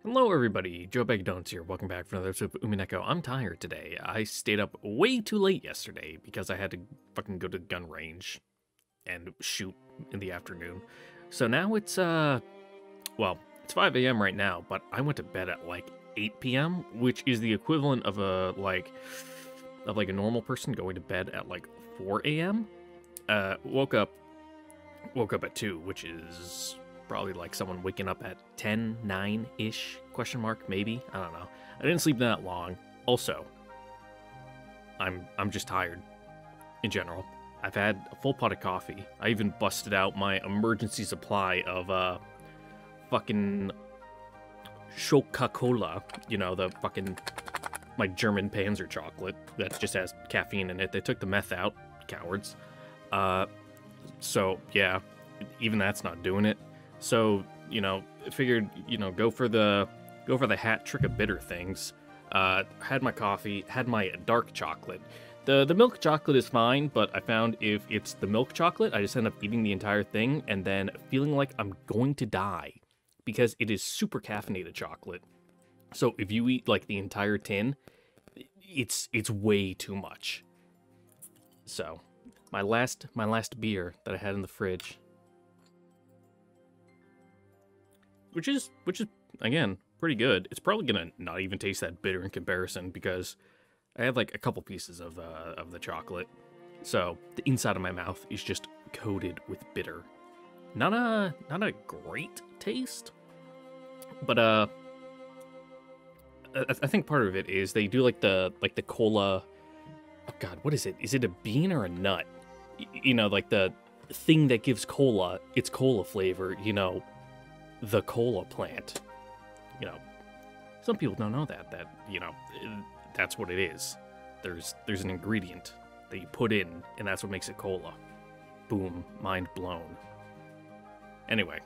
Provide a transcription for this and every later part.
Hello everybody, Joe Bag Donuts here. Welcome back for another episode of Umineko. I'm tired today. I stayed up way too late yesterday because I had to fucking go to the gun range and shoot in the afternoon. So now it's, well, it's 5 a.m. right now, but I went to bed at like 8 p.m., which is the equivalent of a normal person going to bed at like 4 a.m. Woke up at 2, which is probably like someone waking up at 10, 9-ish, question mark, maybe? I don't know. I didn't sleep that long. Also, I'm just tired in general. I've had a full pot of coffee. I even busted out my emergency supply of fucking Coca-Cola, you know, the fucking my German Panzer chocolate that just has caffeine in it. They took the meth out, cowards. So yeah, even that's not doing it. So, you know, figured, you know, go for the hat trick of bitter things. Had my coffee, had my dark chocolate. The milk chocolate is fine, but I found if it's the milk chocolate, I just end up eating the entire thing and then feeling like I'm going to die because it is super caffeinated chocolate. So if you eat like the entire tin, it's way too much. So, my last beer that I had in the fridge, which is again pretty good. It's probably gonna not even taste that bitter in comparison because I had like a couple pieces of the chocolate, so the inside of my mouth is just coated with bitter. Not a great taste, but I think part of it is they do like the cola. Oh God, what is it? Is it a bean or a nut? You know, like the thing that gives cola its cola flavor. You know, the cola plant. You know, some people don't know that you know, that's what it is. There's an ingredient that you put in, and that's what makes it cola. Boom, mind blown. Anyway,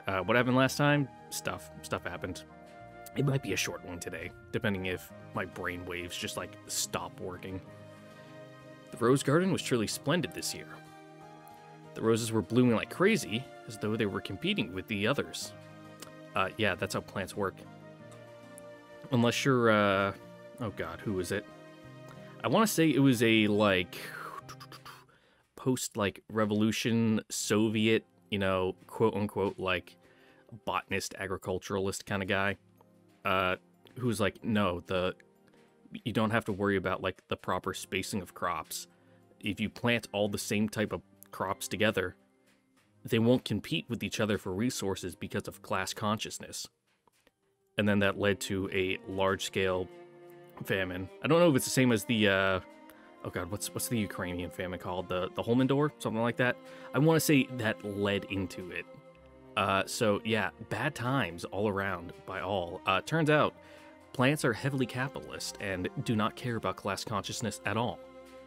what happened last time? Stuff happened. It might be a short one today, depending if my brain waves just like stop working. The rose garden was truly splendid this year. The roses were blooming like crazy, as though they were competing with the others. Yeah, that's how plants work. Unless you're, oh God, who is it? I want to say it was a, like, post-revolution Soviet, you know, quote-unquote, like, botanist, agriculturalist kind of guy, who's like, no, you don't have to worry about, like, the proper spacing of crops. If you plant all the same type of crops together, they won't compete with each other for resources because of class consciousness. And then that led to a large-scale famine. I don't know if it's the same as the, oh God, what's the Ukrainian famine called? The Holmendor? Something like that? I want to say that led into it. So yeah, bad times all around by all. Turns out, plants are heavily capitalist and do not care about class consciousness at all.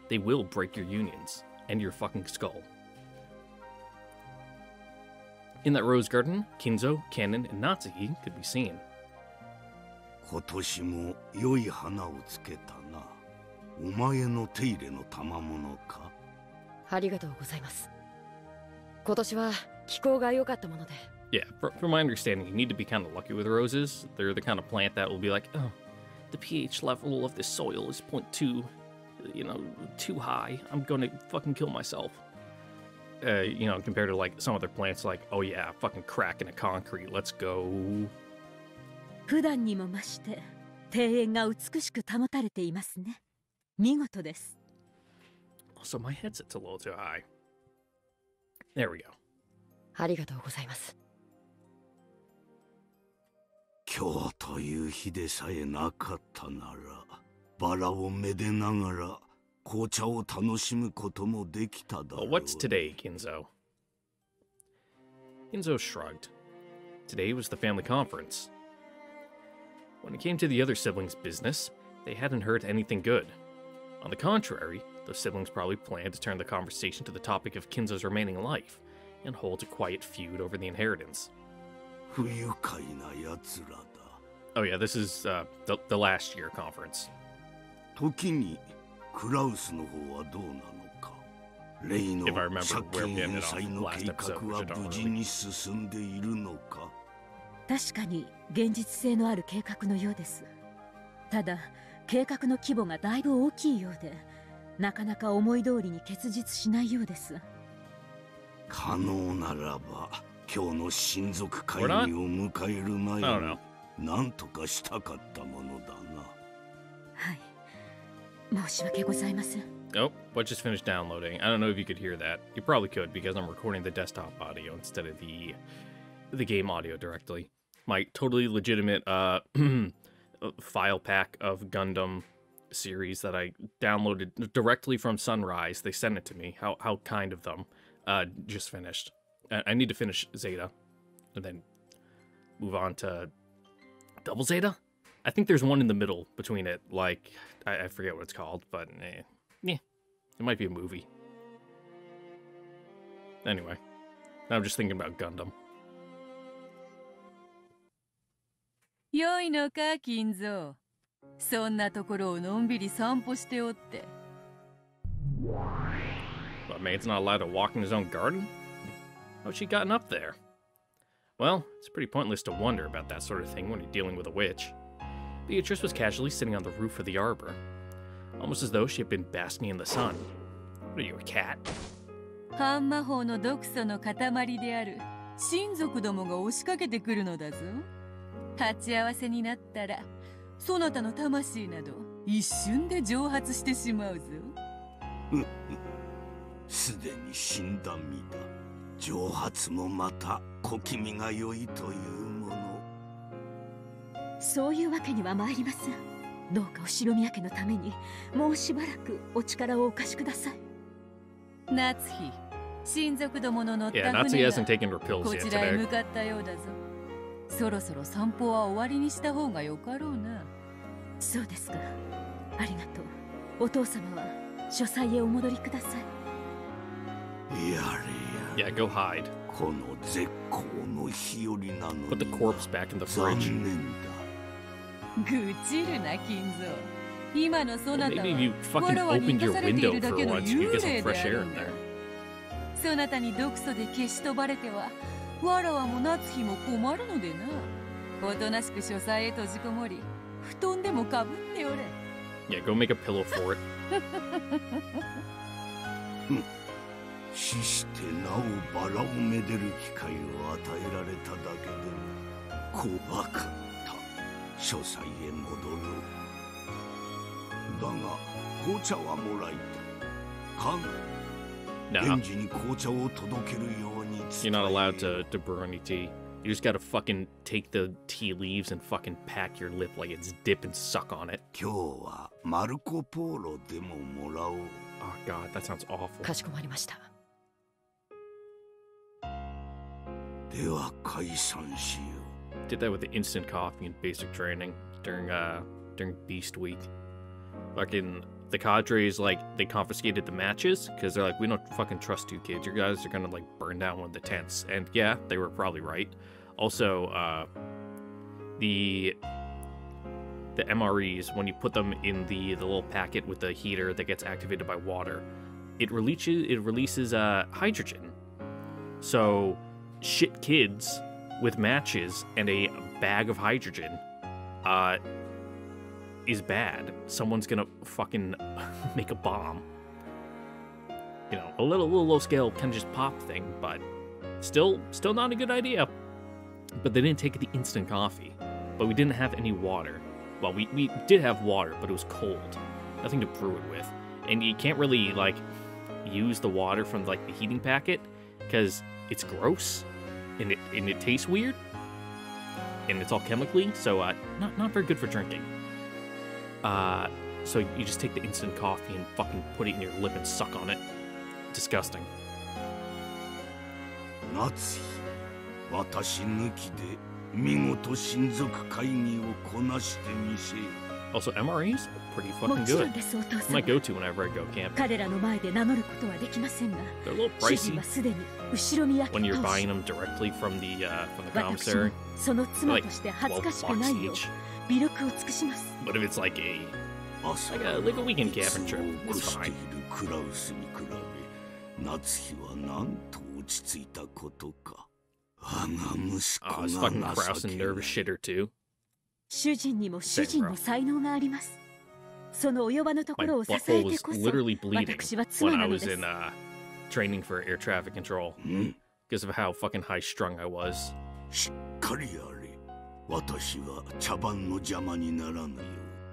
They will break your unions and your fucking skull. In that rose garden, Kinzo, Cannon, and Natsuki could be seen. 今年も良い花をつけたな。お前の手入れの賜物か。ありがとうございます。今年は気候が良かったもので。Yeah, from my understanding, you need to be kind of lucky with roses. They're the kind of plant that will be like, oh, the pH level of this soil is 0.2, you know, too high. I'm going to fucking kill myself. You know, compared to like some other plants, like, oh yeah, fucking crack in the concrete, let's go. 普段にも増して庭園が美しく保たれていますね。見事です。Also, my headset's a little too high. There we go. ありがとうございます。今日という日でさえなかったなら、バラをめでながら紅茶を楽しむこともできただろう。What's today, Kinzo? Kinzo shrugged. Today was the family conference. When it came to the other siblings' business, they hadn't heard anything good. On the contrary, those siblings probably planned to turn the conversation to the topic of Kinzo's remaining life and hold a quiet feud over the inheritance. 不愉快な奴らだ。 Oh yeah, this is the last year conference. 時にクラウスの方はどうなのか。レイの If I remember 借 where we 金 ended 返 off 済の last 計画 episode, which I は don't 無事 really. に進んでいるのか。確かに現実性のある計画のようです。ただ計画の規模がだいぶ大きいようで、なかなか思い通りに結実しないようです。可能ならば今日の親族会議を迎える前に何とかしたかったものだな。はい、申し訳ございません。Oh, what just finished downloading? I don't know if you could hear that. You probably could because I'm recording the desktop audio instead of the game audio directly. My totally legitimate file pack of Gundam series that I downloaded directly from Sunrise. They sent it to me. How kind of them. Just finished. I need to finish Zeta and then move on to Double Zeta. I think there's one in the middle between it. Like I forget what it's called, but yeah, it might be a movie. Anyway, now I'm just thinking about Gundam. 良いのか、金蔵。そんなところをのんびり散歩しておって。But Maid's not allowed to walk in his own garden? How's she gotten up there? Well, it's pretty pointless to wonder about that sort of thing when you're dealing with a witch. Beatrice was casually sitting on the roof of the arbor, almost as though she had been basking in the sun. What are you, a cat? 半魔法の毒素の塊である親族どもが押しかけてくるのだぞ。鉢合わせになったら、そなたの魂など一瞬で蒸発してしまうぞ。すでに死んだ身だ。蒸発もまた小気味が良いというもの。そういうわけには参りません。どうかお城宮家のためにもうしばらくお力をお貸しください。夏日、親族どもの乗った Yeah, Natsuki 船 hasn't taken her が pills こ yet ちらへ today. 向かったようだぞ。そろそろ散歩は終わりにした方がよかろうな。そうですか。ありがとう。お父様は書斎へお戻りください。やれや Yeah, go hide. この絶好の日和なのに Put the corpse back in the 残 fridge. 念だ。愚痴るな、金蔵。今のそなたは Maybe if you わ fucking らわに opened 生 your かされてい window るだ for けの once, you 幽 get some 霊で fresh あ air る in んだ。 there. そなたに毒素で消し飛ばれては、わらわも夏日も困るのでな。おとなしく書斎へ閉じこもり、布団でもかぶっておれ。Yeah, go make a pillow for it. 死してなおバラをめでる機会を与えられただけでも怖かった。書斎へ戻ろう。だが紅茶はもらいたい。カン、 No, 園児に紅茶を届けるように伝え you're not allowed to brew any tea. You just gotta fucking take the tea leaves and fucking pack your lip like it's dip and suck on it. 今日はマルコ・ポーロでももらおう。 Oh god, that sounds awful. かしこまりました。では解散しよう。 Did that with the instant coffee and basic training during Beast Week. Fucking the cadres, like, they confiscated the matches because they're like, we don't fucking trust you kids. You guys are gonna like burn down one of the tents. And yeah, they were probably right. Also, the MREs, when you put them in the little packet with the heater that gets activated by water, it releases hydrogen. So shit kids with matches and a bag of hydrogen is bad. Someone's gonna fucking make a bomb. You know, a little low scale kind of just pop thing, but still not a good idea. But they didn't take the instant coffee. But we didn't have any water. Well, we did have water, but it was cold. Nothing to brew it with. And you can't really, like, use the water from, like, the heating packet, because it's gross, and it tastes weird, and it's all chemically, so not very good for drinking. So you just take the instant coffee and fucking put it in your lip and suck on it. Disgusting. 夏日、私抜きで見事親族会議をこなしてみせよ。 Also, MREs are pretty も fucking ちろ good. んです、お父 It's my 様。 go-to whenever I go camping. 彼らの前で名乗ることはできませんが、 They're a little 主人 pricey はすでに後ろ宮家 when you're 倒 buying し、 them directly from the 私も commissary. その妻として恥ず 12かしくない bucks よう each. 微力を尽くします。 But if it's like a 朝 like a weekend camping trip, いつも it's 起こしてい fine. るクラウスに比べ、夏日はなんと落ち着いたことか。Oh, it's fucking Kraus and nervous shitter too. 主人にも主人の才能があります。その及ばぬとこ My ろを支 butthole えて was こそ literally bleeding 私は妻 when な I の was です。 in training for air traffic control because of how fucking high strung I was. しっかりやれ。私は茶番の邪魔にならぬよ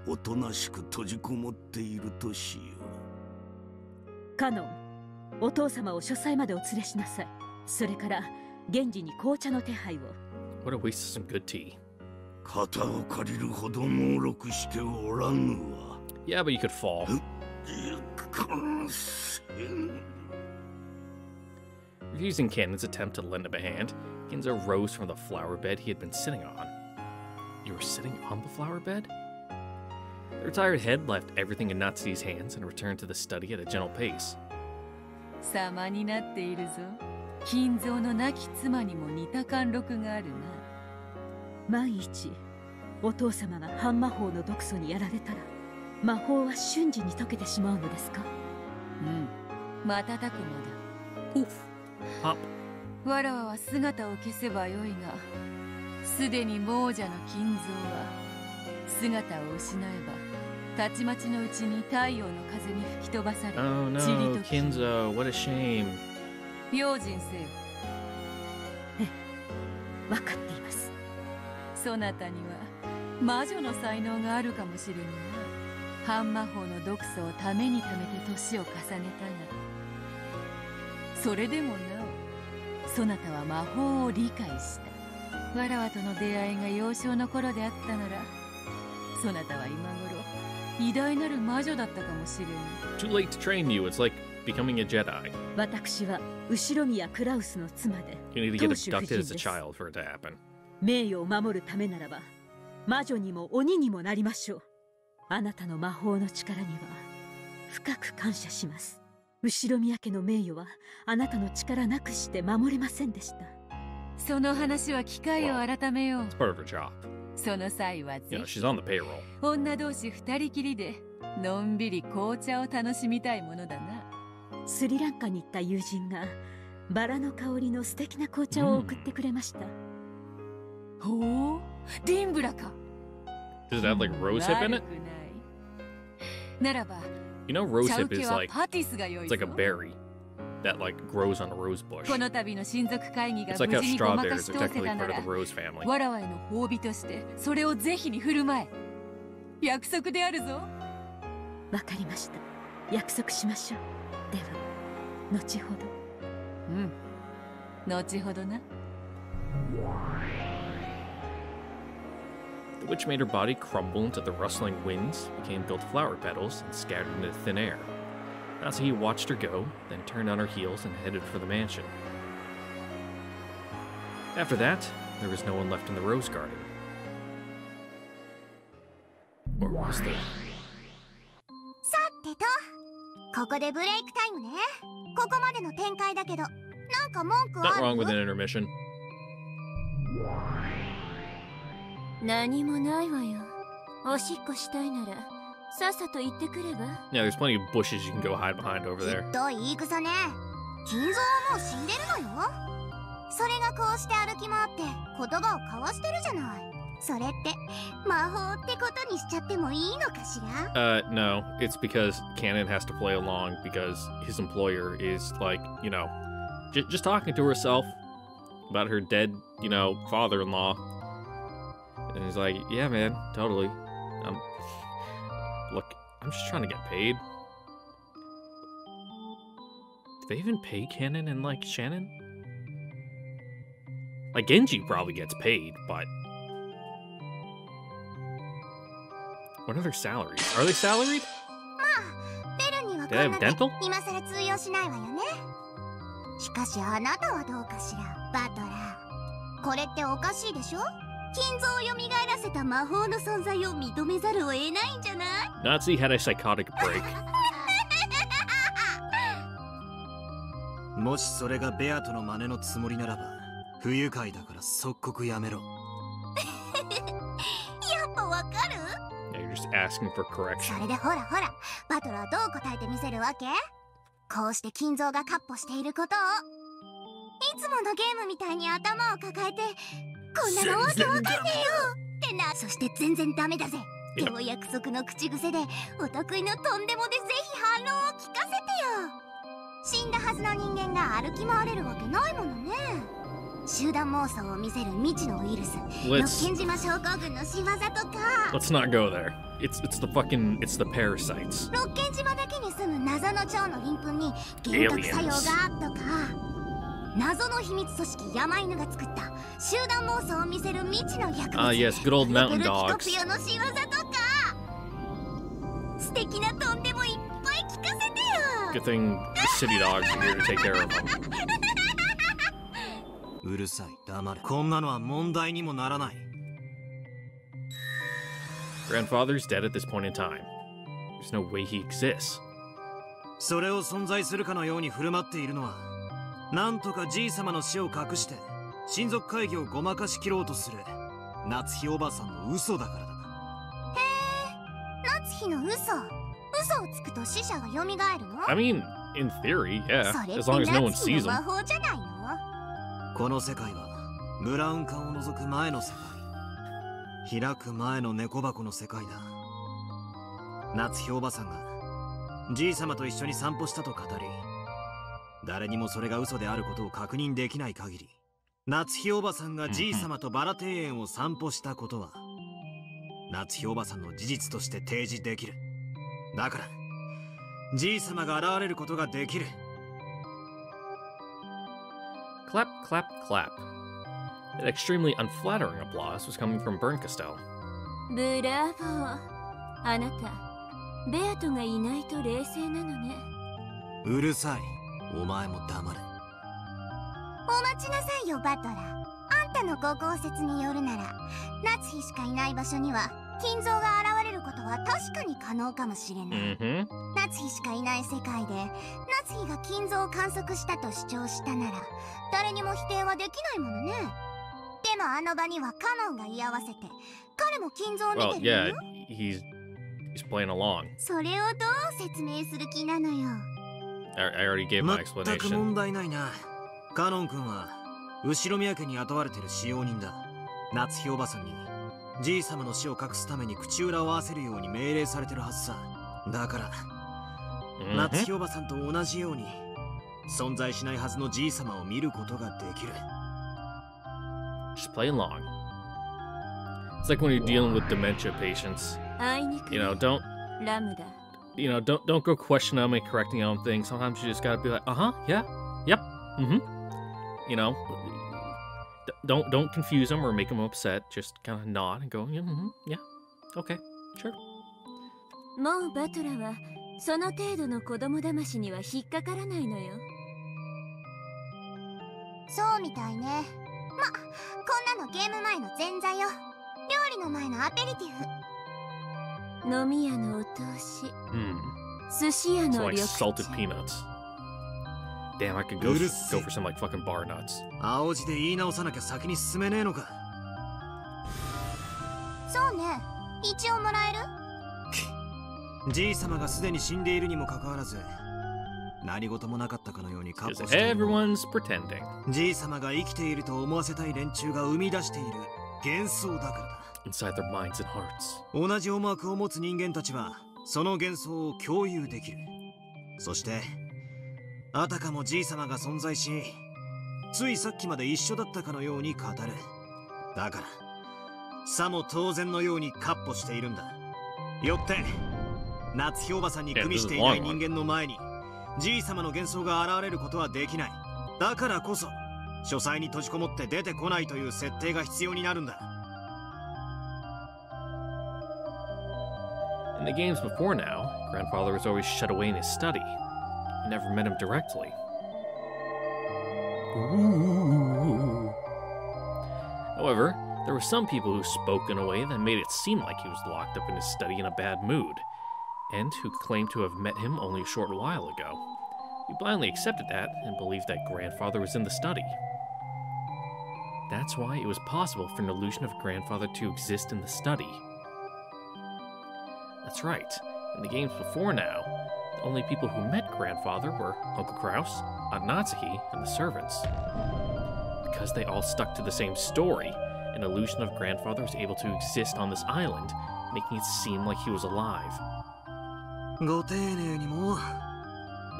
うおとなしく閉じこもっているとしよう。カノン、お父様を書斎までお連れしなさい。それから現時に紅茶の手配を。 What a waste of some good tea. 肩を借りるほど猛録しておらぬわ。 Yeah, but you could fall. Refusing Cannon's attempt to lend him a hand, Ginzo rose from the flower bed he had been sitting on. You were sitting on the flower bed? The retired head left everything in Natsu's hands and returned to the study at a gentle pace. 様になっているぞ。金蔵の亡き妻にも似た貫禄があるな。万一お父様が半魔法の毒素にやられたら魔法は瞬時に解けてしまうのですか？うん、瞬く間だ。Poof. Pop. わらわは姿を消せばよいが、すでに亡者の金蔵は姿を失えばたちまちのうちに太陽の風に吹き飛ばされ、 Oh no, 塵と消え Kinzo, what a shame. 用心せよ。分かっています。そなたには魔女の才能があるかもしれぬな。半魔法の毒素をためにためて年を重ねたが、それでもなおそなたは魔法を理解した。わらわとの出会いが幼少の頃であったなら、そなたは今頃偉大なる魔女だったかもしれぬ。 Too late to train you, it's like becoming a Jedi. 私は後宮クラウスの妻で You need to 当 get 主 abducted 夫人 as a です。 child for it to happen. 名誉を守るためならば魔女にも鬼にもなりましょう。あなたの魔法の力には深く感謝します。後宮家の名誉はあなたの力なくして守れませんでした。その話は機会を改めよう。 It's part of her job. その際は You ぜ know, ひ she's on the payroll. 女同士二人きりでのんびり紅茶を楽しみたいものだな。スリランカに行った友人がバラの香りの素敵な紅茶を送ってくれました。ほう、ディンブラか。 Does it have like rosehip in it? 悪くない。ならば You know, 茶 rosehip 受け is は like パティスが良い it's ぞ。 like a berry that like grows on a rose bush. この度の親族会議が It's 無 like how 事にごまか strawberries し are 通せ technically たな part ら of the rose family. わらわへの褒美としてそれを是非に振る舞え。約束であるぞ。わかりました。約束しましょう。では後ほど。うん、後ほどな。The witch made her body crumble into the rustling winds, became built flower petals, and scattered into thin air. Natsuhi watched her go, then turned on her heels and headed for the mansion. After that, there was no one left in the rose garden. Or was there? さてと、ここでブレイクタイムね。ここまでの展開だけど、なんか文句 Not あ wrong with る？ an intermission. 何もないわよ。おしっこしたいなら、さっさと行ってくれば。 Yeah, there's plenty of bushes you can go hide behind over き there. っと言い草ね。金蔵はもう死んでるのよ。それがこうして歩き回って言葉を交わしてるじゃない。それって魔法ってことにしちゃってもいいのかしら？ No, it's because Cannon has to play along because his employer is like, you know, just talking to herself about her dead, you know, father-in-law. And he's like, yeah, man, totally. Look, I'm just trying to get paid. Do they even pay Cannon and, like, Shannon? Like, Genji probably gets paid, but... What are their salaries? Are they salaried? まあ、ベルには Do こ they ん have な dental? に今さら通用しないわよね。しかしあなたはどうかしら、バトラー。これっておかしいでしょ？金蔵を蘇らせた魔法の存在を認めざるを得ないんじゃない？ Nazi had a psychotic break. もしそれがベアとの真似のつもりならば、不愉快だから即刻やめろ。やっぱわかる？ Yeah, you're just asking for そ correction. れでほらほら、バトラーどう答えてみせるわけ？こうして金蔵がカッポしていることを。つものゲームみたいに頭を抱えて、こんなのわけわかんねえよってな。そして全然ダメだぜ。今日約束の口癖でお得意のとんでもでぜひ反論を聞かせてよ。死んだはずの人間が歩き回れるわけないものね。集団妄想を見せる未知のウイルス、六軒島症候群の仕業とか。 Let's not go there. It's the parasites. 六軒島だけに住む謎の蝶の鱗粉に幻覚作用がとか、謎の秘密組織山犬が作った集団妄想を見せる未知の薬物、yes, good old mountain dogs. ピコピオの仕業とか。素敵なとんでもいっぱい聞かせてよ。 Good thing the city dogs are here to take care of them. うるさい、黙れ。こんなのは問題にもならない。Grandfather's dead at this point in time. There's no way he exists. それを存在するかのように振る舞っているのは、なんとかじいさまの死を隠して親族会議をごまかしきろうとする夏日おばさんの嘘だからだ。へえ、夏日の嘘。嘘をつくと死者が蘇るの？ I mean, in theory, yeah. それって As long as no one 夏日 sees の them. 魔法じゃないの？この世界はブラウン管を除く前の世界、開く前の猫箱の世界だ。夏日おばさんがじいさまと一緒に散歩したと語り、誰にもそれが嘘であることを確認できない限り、夏日おばさんがじいさまとバラ庭園を散歩したことは夏日おばさんの事実として提示できる。だからじいさまが現れることができる。Clap, clap, clap. That extremely unflattering applause was coming from Bernkastel. ブラボー。あなた、ベアトがいないと冷静なのね。うるさい。お前も黙れ。お待ちなさいよバトラー。あんたのご考説によるなら、夏日しかいない場所には金蔵が現れることは確かに可能かもしれない。Mm-hmm. 夏日しかいない世界で夏日が金蔵を観測したと主張したなら、誰にも否定はできないものね。でもあの場にはカノンが居合わせて、彼も金蔵を見 Well, てるの yeah, よ。 he's playing along. それをどう説明する気なのよ。I already gave my 全く explanation. 問題ないな。カノン君は後宮家に雇われてる使用人だ。夏日おばさんにじいさまの死を隠すために口裏を合わせるように命令されてるはずさ。だから、夏日おばさんと同じように存在しないはずのじいさまを見ることができる。 Just play along. It's like when you're dealing with dementia patients. あいにく You know, don't ラムだ。don't go questioning them and correcting your own things. Sometimes you just gotta be like, yeah, yep, You know, don't confuse them or make them upset. Just kind of nod and go, yeah, okay, sure. もうバトラはその程度の子供騙しには引っかからないのよ。そうみたいね。ま、こんなのゲーム前の前座よ。料理の前のアペリティフ。飲み屋のお通し、寿司屋 It's の like 緑 salted 茶。 peanuts. Damn, I could go for some like fucking bar nuts. 青字で言い直さなきゃ先に進めねえのか。そうね。一応もらえる？じいさまがすでに死んでいるにもかかわらず、何事もなかったかのようにカッポしている。 Everyone's pretending. じいさまが生きていると思わせたい連中が生み出している幻想だからだ。Inside their minds and hearts. 同じ思惑を持つ人間たちはその幻想を共有できる。そしてあたかもじいさまが存在し、ついさっきまで一緒だったかのように語る。だからさも当然のようにカッポしているんだ。よって夏日おばさんに組みしていない人間の前にじいさまの幻想が現れることはできない。だからこそ書斎に閉じこもって出てこないという設定が必要になるんだ。In the games before now, Grandfather was always shut away in his study. I never met him directly. Ooh. However, there were some people who spoke in a way that made it seem like he was locked up in his study in a bad mood, and who claimed to have met him only a short while ago. We blindly accepted that and believed that Grandfather was in the study. That's why it was possible for an illusion of Grandfather to exist in the study. That's right. In the games before now, the only people who met Grandfather were Uncle Kraus, Natsuhi and the servants. Because they all stuck to the same story, an illusion of grandfather was able to exist on this island, making it seem like he was alive. ご丁寧にも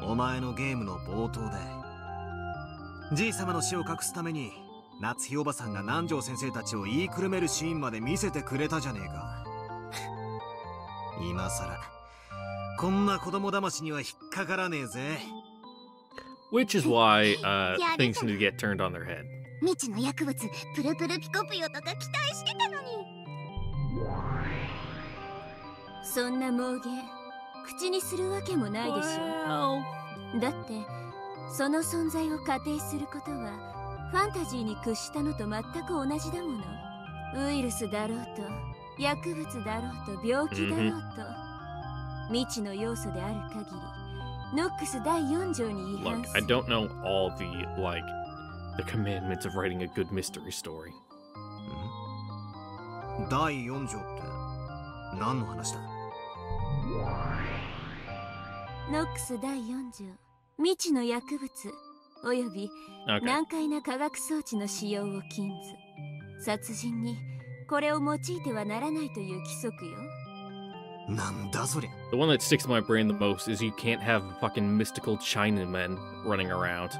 お前のゲームの冒頭でじい様の死を隠すために夏日おばさんが南條先生たちを言いくるめるシーンまで見せてくれたじゃねえか。今さらこんな子供騙しには引っかからねえぜ。 Which is why things need to get turned on their head. 未知の薬物プルプルピコピヨとか期待してたのに。そんな妄言口にするわけもないでしょ。だってその存在を仮定することはファンタジーに屈したのと全く同じだもの。ウイルスだろうと薬物だろうと病気だろうと、未知の要素である限りノックス第4条に違反 Look, す I る。 don't know all the the commandments of writing a good mystery story. 第4条って何の話だ。ノックス第4条、未知の薬物および Okay. 難解な科学装置の使用を禁ず、殺人にこれを用いてはならないという規則よ。なんだそりゃ。 The one that sticks to my brain the most is you can't have fucking mystical Chinamen running around.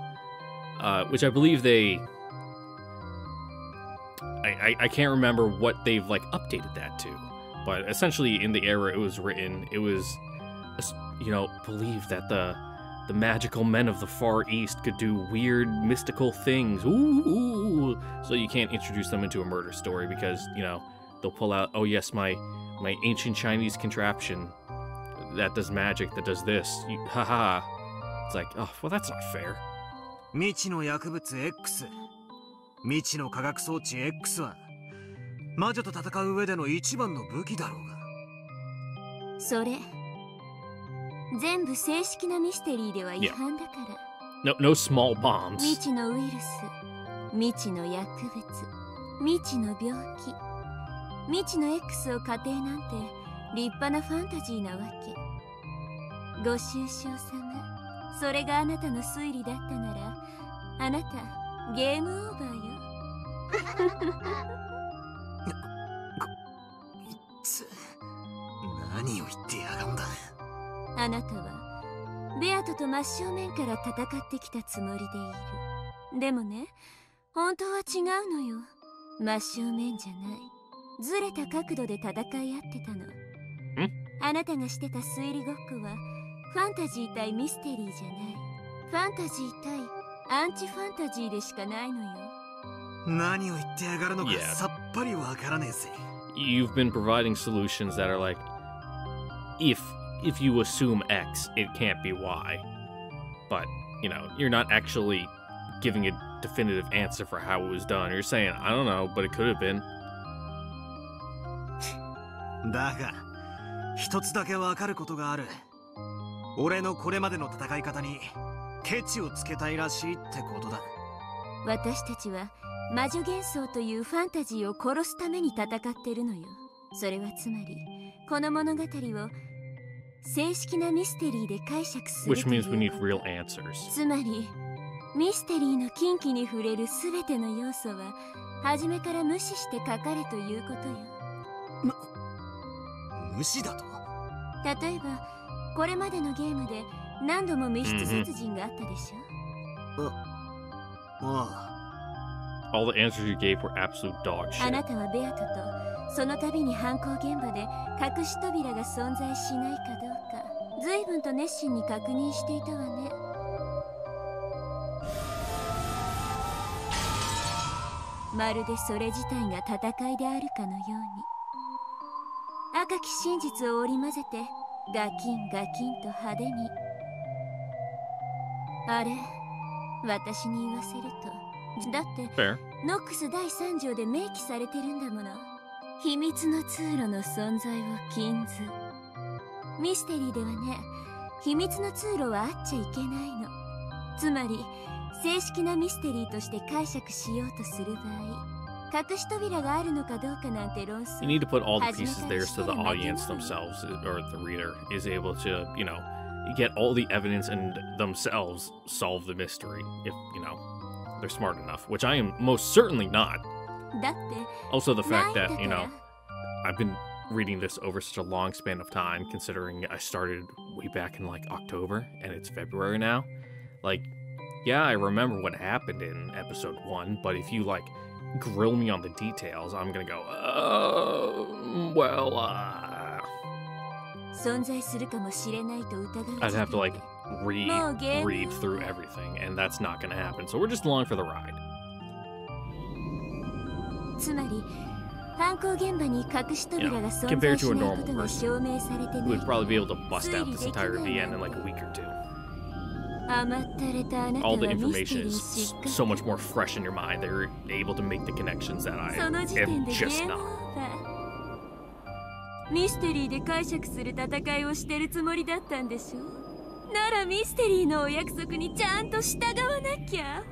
Which I believe they... I can't remember what they've, like, updated that to. But essentially, in the era it was written, it was, you know, believed that the magical men of the Far East could do weird, mystical things. Ooh! So you can't introduce them into a murder story because, you know, they'll pull out, oh yes, my ancient Chinese contraption that does magic, that does this. Haha. It's like, oh, well, that's not fair. 未知の薬物 X、 未知の科学装置 X は魔女と戦う上での一番の武器だろうが。それ全部正式なミステリーでは違反だから。 No small bombs. 未知のウイルス、未知の薬物、未知の病気、未知の X を仮定なんて立派なファンタジーなわけ。ご愁傷様、それがあなたの推理だったならあなたゲームオーバーよ。何を言ってやがんだ。あなたはベアトと真正面から戦ってきたつもりでいる。でもね、本当は違うのよ。真正面じゃない、ずれた角度で戦い合ってたの。あなたがしてた推理ごっこはファンタジー対ミステリーじゃない、ファンタジー対アンチファンタジーでしかないのよ。何を言ってやがるのか Yeah. さっぱりわからねえぜ。 You've been providing solutions that are like, if you assume X, it can't be Y. But, you know, you're not actually giving a definitive answer for how it was done. You're saying, I don't know, but it could have been. だが一つだけわかることがある。俺のこれまでの戦い方にケチをつけたいらしいってことだ。私たちは魔女幻想というファンタジーを殺すために戦ってるのよ。それはつまりこの物語を正式なミステリーで解釈する Which という means we こ need と。 real answers. つまりミステリーの禁忌に触れるすべての要素は初めから無視して書かれということよ。無視だと。例えばこれまでのゲームで何度も密室殺人があったでしょ。ああ。 All the answers you gave were absolute dog あ shit. なたはベアトとその度に犯行現場で隠し扉が存在しないかどうか随分と熱心に確認していたわね。まるでそれ自体が戦いであるかのように。赤き真実を織り交ぜてガキンガキンと派手に。あれ、私に言わせるとだって Fair. ノックス第3条で明記されてるんだもの。秘密の通路の存在を禁ず。ミステリーではね、秘密の通路はあっちゃいけないの。つまり正式なミステリーとして解釈しようとする場合、隠し扉があるのかどうかなんて論争。 You need to put all the pieces there so the audience themselves or the reader is able to, you know, get all the evidence and themselves solve the mystery, if, you know, they're smart enough, which I am most certainly not. Also, the fact that, you know, I've been reading this over such a long span of time, considering I started way back in, like, October, and it's February now. Like, yeah, I remember what happened in episode 1, but if you, like, grill me on the details, I'm gonna go, I'd have to, like, read through everything, and that's not gonna happen, so we're just along for the ride. Compared to a normal person, we would probably be able to bust out this entire VN in like a week or two. All the information is so much more fresh in your mind. They're able to make the connections that I am just not. ミステリーで解釈する戦いをしてるつもりだったんでしょ。ならミステリーのお約束にちゃんと従わなきゃ。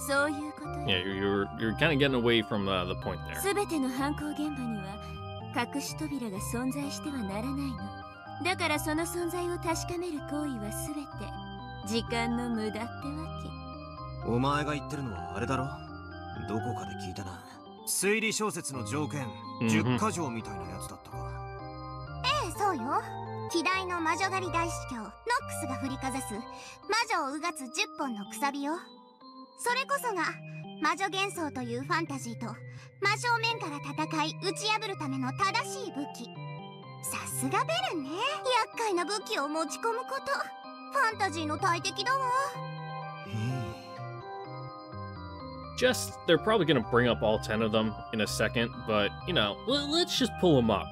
そういうこと。Yeah, you're kind of getting away from the point there. すべての犯行現場には隠し扉が存在してはならないの。だからその存在を確かめる行為はすべて時間の無駄ってわけ。お前が言ってるのはあれだろ。どこかで聞いたな。推理小説の条件10か条みたいなやつだったか。ええ、そうよ。希代の魔女狩り大司教ノックスが振りかざす魔女をうがつ10本のくさびよ。それこそが魔女幻想というファンタジーと真正面から戦い打ち破るための正しい武器。さすがベルね。厄介な武器を持ち込むこと、ファンタジーの大敵だわ。They're probably gonna bring up all 10 of them in a second, but, you know, let's just pull them up,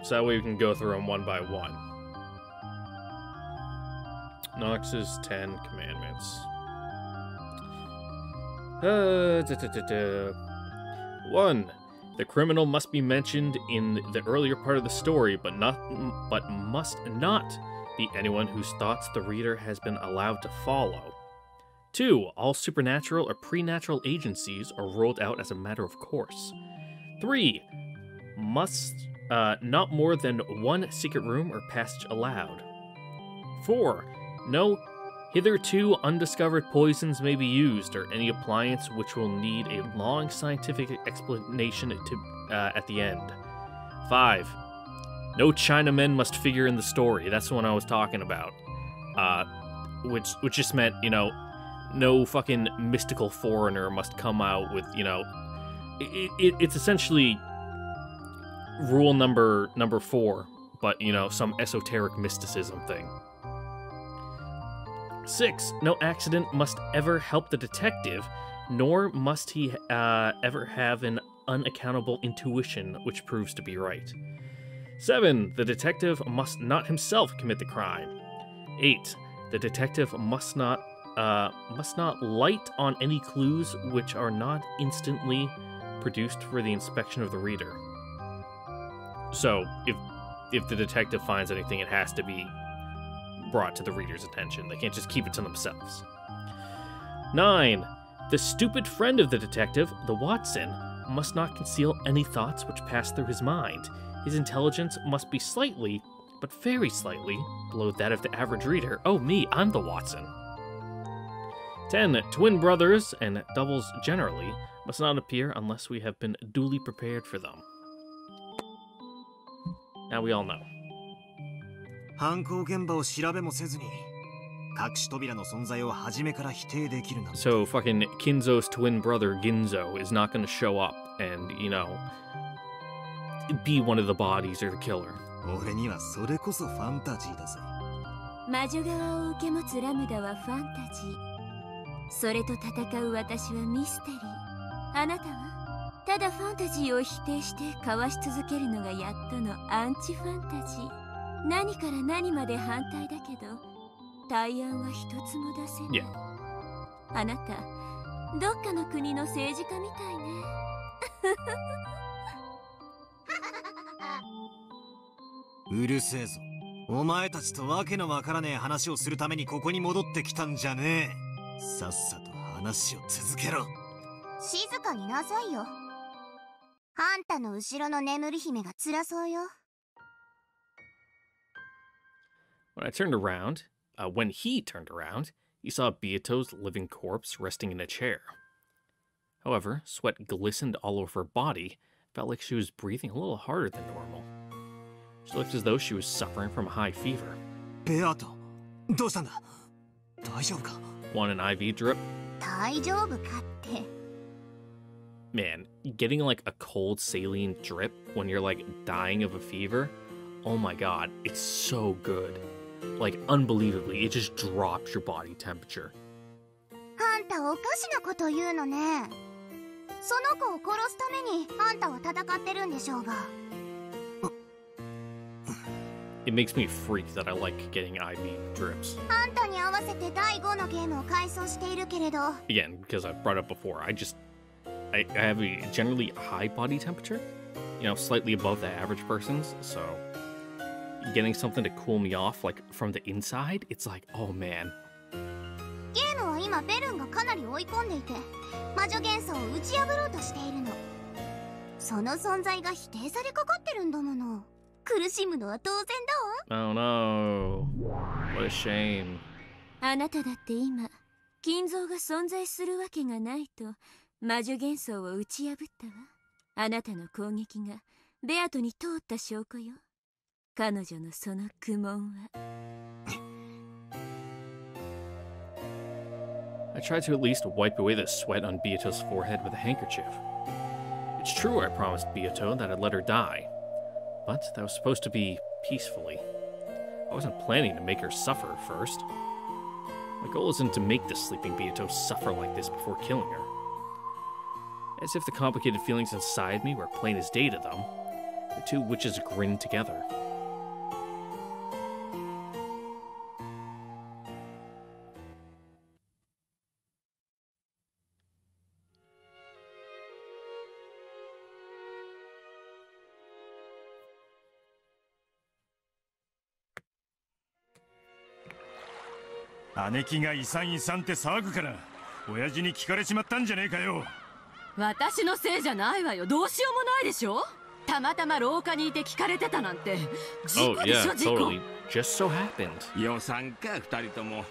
so that way we can go through them one by one. Nox's 10 Commandments. 1. The criminal must be mentioned in the earlier part of the story, but must not be anyone whose thoughts the reader has been allowed to follow. 2. All supernatural or preternatural agencies are ruled out as a matter of course. 3. Must not more than one secret room or passage allowed. 4. No hitherto undiscovered poisons may be used, or any appliance which will need a long scientific explanation at the end. 5. No Chinamen must figure in the story. That's the one I was talking about. Which just meant, you know, no fucking mystical foreigner must come out with, you know... It's essentially rule number 4, but, you know, some esoteric mysticism thing. 6. No accident must ever help the detective, nor must he ever have an unaccountable intuition which proves to be right. 7. The detective must not himself commit the crime. 8. The detective must not light on any clues which are not instantly produced for the inspection of the reader. So, if the detective finds anything, it has to be brought to the reader's attention. They can't just keep it to themselves. 9. The stupid friend of the detective, the Watson, must not conceal any thoughts which pass through his mind. His intelligence must be slightly, but very slightly, below that of the average reader. Oh, me, I'm the Watson. 10. Twin brothers, and doubles generally, must not appear unless we have been duly prepared for them. Now we all know. 犯行現場を調べもせずに隠し扉の存在を初めから否定できるなんて。 So fucking Kinzo's twin brother Ginzo is not going to show up and, you know, be one of the bodies or the killer. 俺にはそれこそファンタジーだぜ。魔女側を受け持つラムダはファンタジー。それと戦う私はミステリー。あなたはただファンタジーを否定して交わし続けるのがやっとのアンチファンタジー。何から何まで反対だけど対案は一つも出せない。あなたどっかの国の政治家みたいね。うるせえぞ。お前たちとわけのわからねえ話をするためにここに戻ってきたんじゃねえ。さっさと話を続けろ。静かになさいよ。あんたの後ろの眠り姫が辛そうよ。When I turned around, when he turned around, he saw Beato's living corpse resting in a chair. However, sweat glistened all over her body, felt like she was breathing a little harder than normal. She looked as though she was suffering from a high fever. ベアート、どうしたんだ？大丈夫か？ Want an IV drip? 大丈夫かって。Man, getting like a cold saline drip when you're like dying of a fever, oh my god, it's so good. Like unbelievably, it just drops your body temperature. あんたおかしなこと言うのね。その子を殺すためにあんたは戦ってるんでしょうが。It makes me freak that I like getting IV drips. あんたに合わせて第5のゲームを改装しているけれど。Again, because I've brought up before, I have a generally high body temperature, you know, slightly above the average person's, so getting something to cool me off, like, from the inside, it's like, oh man. ゲームは今ベルンがかなり追い込んでいて、魔女幻想を打ち破ろうとしているの。その存在が否定されかかってるんだもの。苦しむのは当然だわ。Oh no. What a shame. あなただって今、金蔵が存在するわけがないと魔女幻想を打ち破ったわ。あなたの攻撃がベアトに通った証拠よ。彼女のその苦悶は。I tried to at least wipe away the sweat on Beato's forehead with a handkerchief. It's true I promised Beato that I'd let her die, but that was supposed to be peacefully. I wasn't planning to make her suffer first. My goal isn't to make this sleeping Beato suffer like this before killing her. As if the complicated feelings inside me were plain as day to them, the two witches grinned together. "姉貴が遺産遺産って騒ぐから親父に聞かれちまったんじゃねえかよ。私のせいじゃないわよ。どうしようもないでしょ。たまたま廊下にいて聞かれてたなんて事故でしょ、事故。 totally. Just so happened. 予算か二人とも。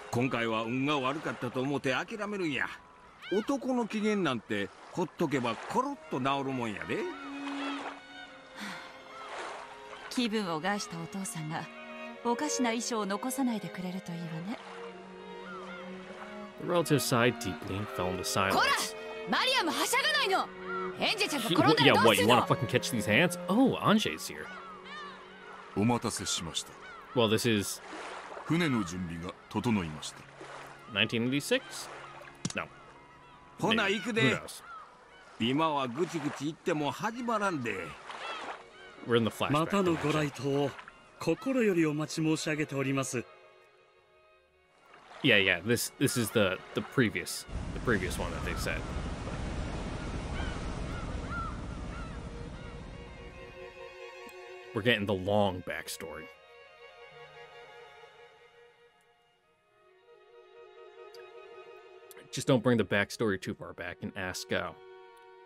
今回は運が悪かったと思って諦めるんや。男の機嫌なんてほっとけばコロッと治るもんやで。気分を害したお父さんがおかしな衣装を残さないでくれるといいわね。 The relative sighed deeply and fell into silence. こら、マリアムはしゃがないの。エンジェちゃんが転んだら Yeah, どう what? す You る want の。 to fucking catch these hands? Oh, Anjay's here. お待たせしました。 Well, this is 船の準備が整いました。 1986? No. ほな Maybe. 行く Who で。 knows? 今はぐちぐち言っても始まらんで。 We're in the flashback. またのご来島を心よりお待ち申し上げております。 Yeah, yeah. This is the previous one that they said. We're getting the long backstory. Just don't bring the backstory too far back and ask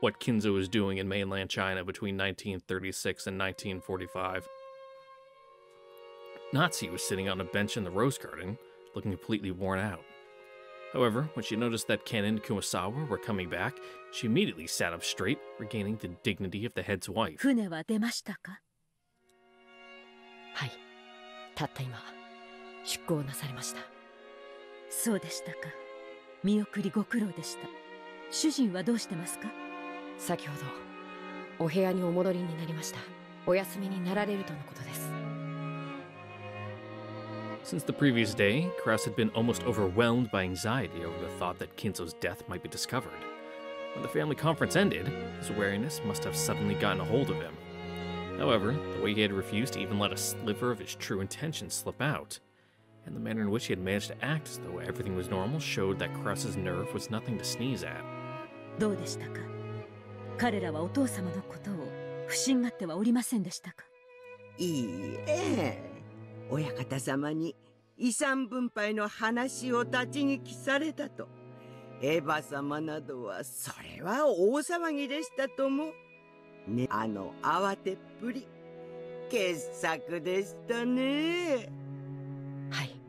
what Kinzo was doing in mainland China between 1936 and 1945. Natsu was sitting on a bench in the rose garden, looking completely worn out. However, when she noticed that Ken and Kumasawa were coming back, she immediately sat up straight, regaining the dignity of the head's wife. 船は出ましたか？はい、たった今出港なされました。そうでしたか。見送りご苦労でした。主人はどうしてますか？先ほどお部屋にお戻りになりました。お休みになられるとのことです。 Since the previous day, Krause had been almost overwhelmed by anxiety over the thought that Kinzo's death might be discovered. When the family conference ended, his wariness must have suddenly gotten a hold of him. However, the way he had refused to even let a sliver of his true intentions slip out, and the manner in which he had managed to act as though everything was normal showed that Krause's nerve was nothing to sneeze at. どうでしたか？彼らはお父様のことを不審がってはおりませんでしたか？いいえ、親方様に遺産分配の話を立ち聞きされたと。エヴァ様などはそれは大騒ぎでしたとも。ね、あの慌てっぷり傑作でしたね。はい、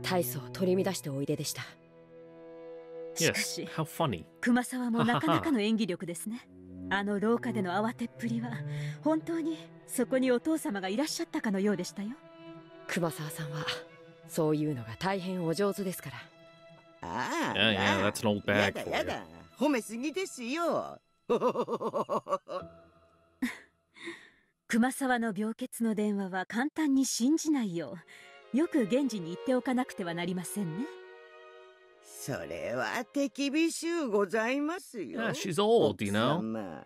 大層取り乱しておいででした。しかし、Yes, how funny. 熊沢もなかなかの演技力ですね。あの廊下での慌てっぷりは本当にそこにお父様がいらっしゃったかのようでしたよ。熊沢さんはそういうのが大変お上手ですから。ああ、Yeah, that's an old や bag だ for や you. だ、褒めすぎですよ。熊沢の病欠の電話は簡単に信じないよう、よく現地に行っておかなくてはなりませんね。それは手厳しゅうございますよ。Yeah, she's old, you know.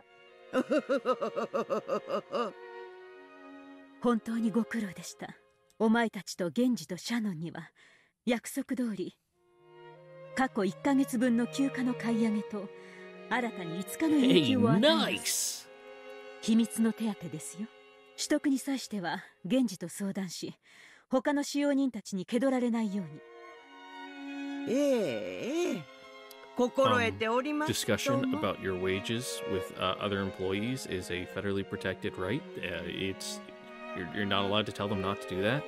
本当にご苦労でした。お前たちと源氏とシャノンには約束通り過去1ヶ月分の休暇の買い上げと新たに5日の有給を与えます。秘密の手当ですよ。取得に際しては源氏と相談し、他の使用人たちに気取られないように。Discussion about your wages with other employees is a federally protected right. You're not allowed to tell them not to do that.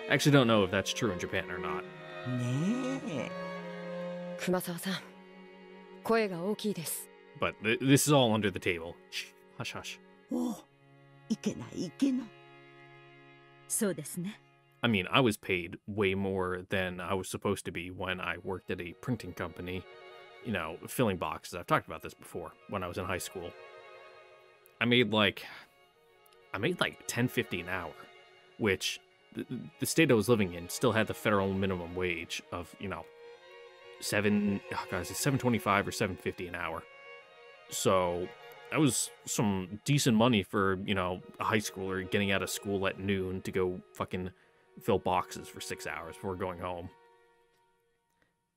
I actually don't know if that's true in Japan or not. ねえ。熊沢さん、声が大きいです。But this is all under the table. Shh, hush, hush. お、いけないいけない。そうですね。I mean, I was paid way more than I was supposed to be when I worked at a printing company, you know, filling boxes. I've talked about this before when I was in high school. I made like $10.50 an hour, which the state I was living in still had the federal minimum wage of, you know, $7.25 or $7.50 an hour. So that was some decent money for, you know, a high schooler getting out of school at noon to go fucking fill boxes for 6 hours before going home.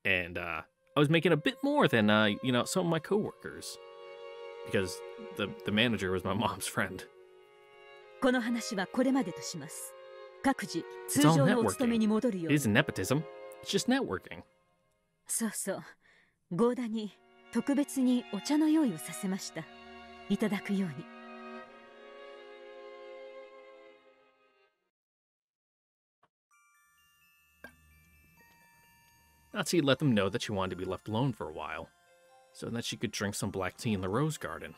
And I was making a bit more than you know, some of my coworkers, because the manager was my mom's friend. この話はこれまでとします。各自 It's 通 all 常のお勤めに networking. 戻るよ It う isn't に。 nepotism. It's just networking. そうそう。ゴーダに特別にお茶の用意をさせました。いただくように。Natsuki let them know that she wanted to be left alone for a while, so that she could drink some black tea in the rose garden.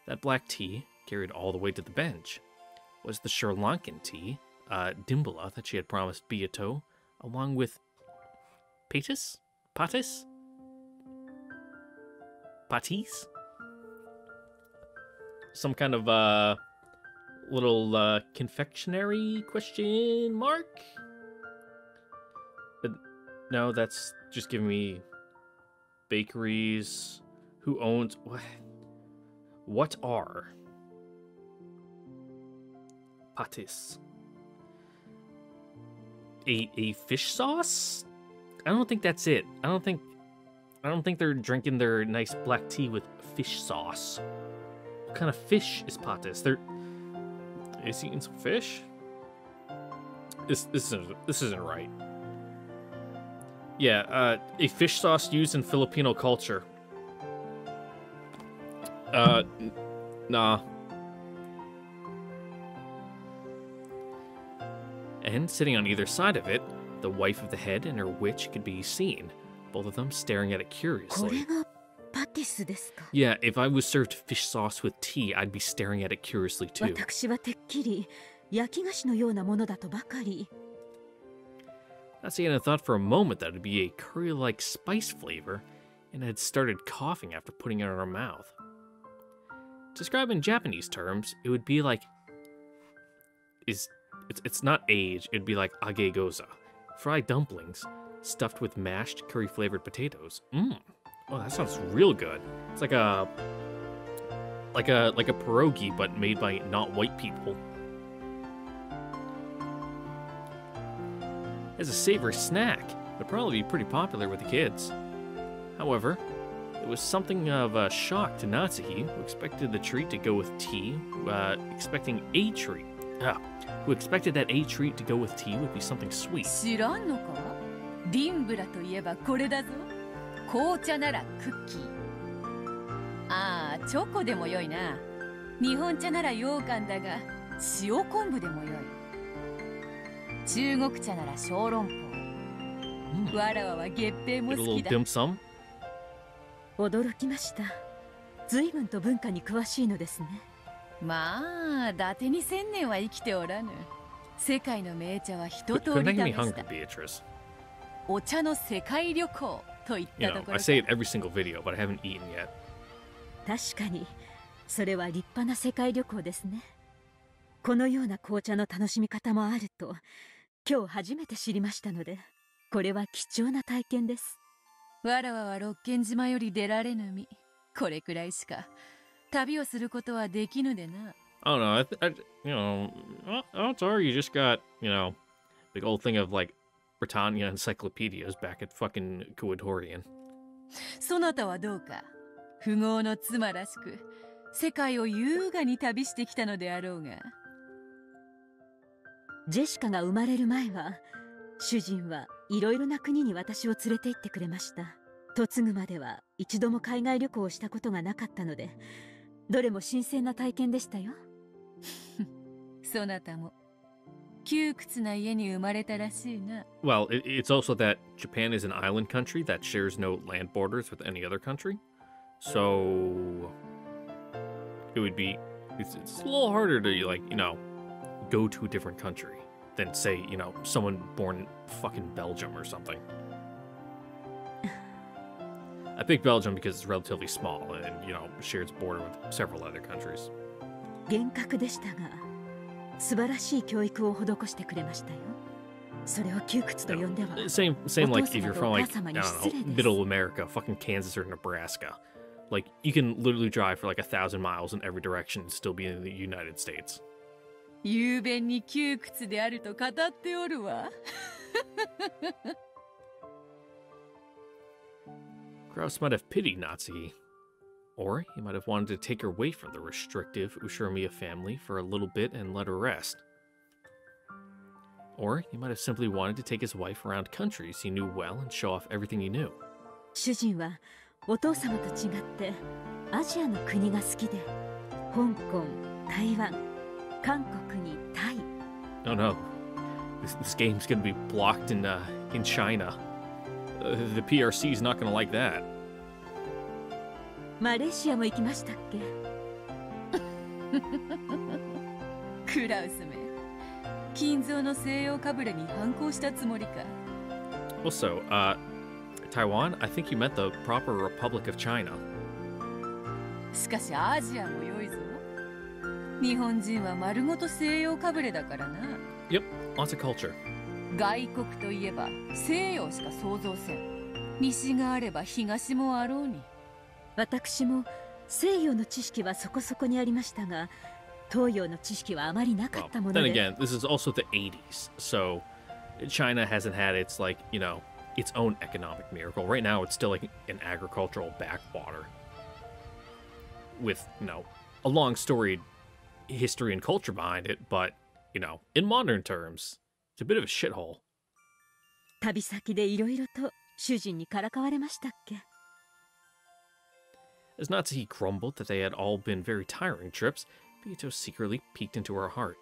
That black tea, carried all the way to the bench, was the Sri Lankan tea, Dimbala, that she had promised Beato, along with Patis? Patis? Patis? Some kind of, little, confectionery question mark? No, that's just giving me bakeries. Who owns what? What are patis? A fish sauce? I don't think that's it. I don't think they're drinking their nice black tea with fish sauce. What kind of fish is patis? Is he eating some fish? This isn't right. Yeah, a fish sauce used in Filipino culture. Nah. And sitting on either side of it, the wife of the head and her witch could be seen, both of them staring at it curiously. Yeah, if I was served fish sauce with tea, I'd be staring at it curiously too. 私はてっきり焼き菓子のようなものだとばかり。Natsuki had thought for a moment that it'd be a curry-like spice flavor, and had started coughing after putting it in her mouth. Described in Japanese terms, it would be like... It's not age, it'd be like age goza. Fried dumplings, stuffed with mashed, curry-flavored potatoes. Oh, that sounds real good. It's like a pierogi, but made by not white people. As a savory snack, it'd probably be pretty popular with the kids. However, it was something of a shock to Natsuki, who expected the treat to go with tea, expecting a treat. Who expected that a treat to go with tea would be something sweet? 知らんのか？リンブラといえばこれだぞ。紅茶ならクッキー。ああ、チョコでもよいな。日本茶なら羊羹だが、塩昆布でもよい。中国茶なら小籠包。わらわは月餅も好きだ。驚きました。随分と文化に詳しいのですね。まあ、伊達に1000年は生きておらぬ。世界の名茶は一通り試した。お茶の世界旅行といったところ。I say it every single video, but I haven't eaten yet. 確かに、それは立派な世界旅行ですね。このような紅茶の楽しみ方もあると、今日初めて知りましたので、これは貴重な体験です。わらわは六軒島より出られぬ身。これくらいしか旅をすることはできぬでな。I don't know. Odds are you just got, big old thing of like Britannia encyclopedias back at fucking Kuatorian. そなたはどうか。富豪の妻らしく、世界を優雅に旅してきたのであろうが。ジェシカが生まれる前は、主人はいろいろな国に私を連れて行ってくれました。嫁ぐまでは一度も海外旅行をしたことがなかったので、どれも新鮮な体験でしたよ。そなたも窮屈な家に生まれたらしいな。Well, it's also that Japan is an island country that shares no land borders with any other country. So it would be it's a little harder to go to a different country than say, someone born in fucking Belgium or something. I picked Belgium because it's relatively small and, shares border with several other countries. 厳格でしたが、素晴らしい教育を施してくれましたよ。それを窮屈と呼んでは。Same like if you're from like, I don't know, middle America, fucking Kansas or Nebraska. Like, you can literally drive for like 1,000 miles in every direction and still be in the United States. 雄弁に窮屈であると語っておるわ。Kraus might have pitied Natsuki, or he might have wanted to take her away from the restrictive Ushiromiya family for a little bit and let her rest. Or he might have simply wanted to take his wife around countries he knew well and show off everything he knew. 主人はお父様と違ってアジアの国が好きで、香港、台湾、韓国にタイ。Oh no, this game's gonna be blocked in China. The PRC is not gonna like that. マレーシアも行きましたっけ？クラウスめ、金蔵の西洋かぶれに反抗したつもりか。Also, Taiwan, I think you meant the proper Republic of China. しかしアジアも良いぞ。日本人は丸ごと西洋かぶれだからな。Yep, lots of culture. 外国といえば西洋しか想像せん。西があれば東もあろうに。私も西洋の知識はそこそこにありましたが、東洋の知識はあまりなかったもので。Then again, this is also the 80s, so China hasn't had its its own economic miracle. Right now, it's still like an agricultural backwater with a long storied history and culture behind it, but in modern terms, it's a bit of a shithole. 旅先でいろいろと主人にからかわれましたっけAs Natsuki grumbled that they had all been very tiring trips, Bito secretly peeked into her heart.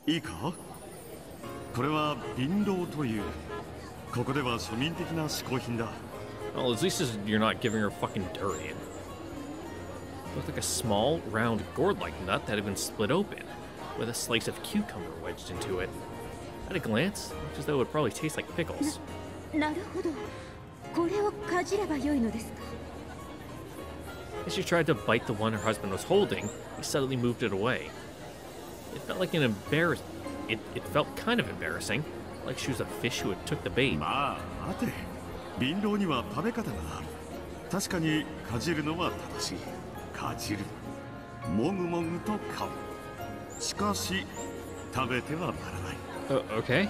いいか？これは瓶炉という、ここでは庶民的な嗜好品だ。Well, at least you're not giving her fucking durian. It looked like a small, round, gourd-like nut that had been split open, with a slice of cucumber wedged into it. At a glance, it looked as though it would probably taste like pickles. なるほど。これをかじればよいのですか。As she tried to bite the one her husband was holding, he suddenly moved it away. It felt like it felt kind of embarrassing, like she was a fish who had took the bait. まあ、待て。瓶炉には食べ方がある。確かにかじるのは正しい。かじる。もぐもぐと噛む。しかし、食べてはならない。Okay.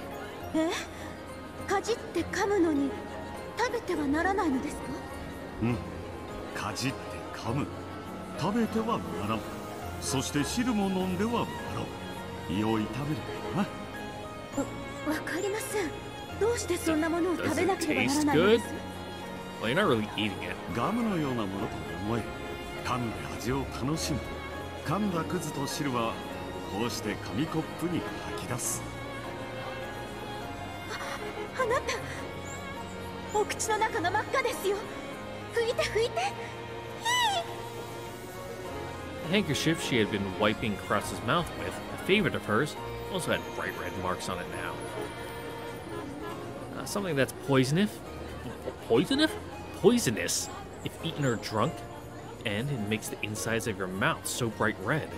かじって噛むのに食べてはならないのですか？うん。かじって噛む、食べてはならん、そして汁も飲んではならん。胃を痛めるな。わかりません。どうしてそんなものを食べなければならないのです？ Well, you're not really eating it. ガムのようなものと思え。噛んで味を楽しむ。噛んだくずと汁はこうして紙コップに吐き出す。あなた、お口の中が真っ赤ですよ。拭いて拭いて。The handkerchief she had been wiping Krause's mouth with, a favorite of hers, also had bright red marks on it now. Something that's poisonous if eaten or drunk, and it makes the insides of your mouth so bright red.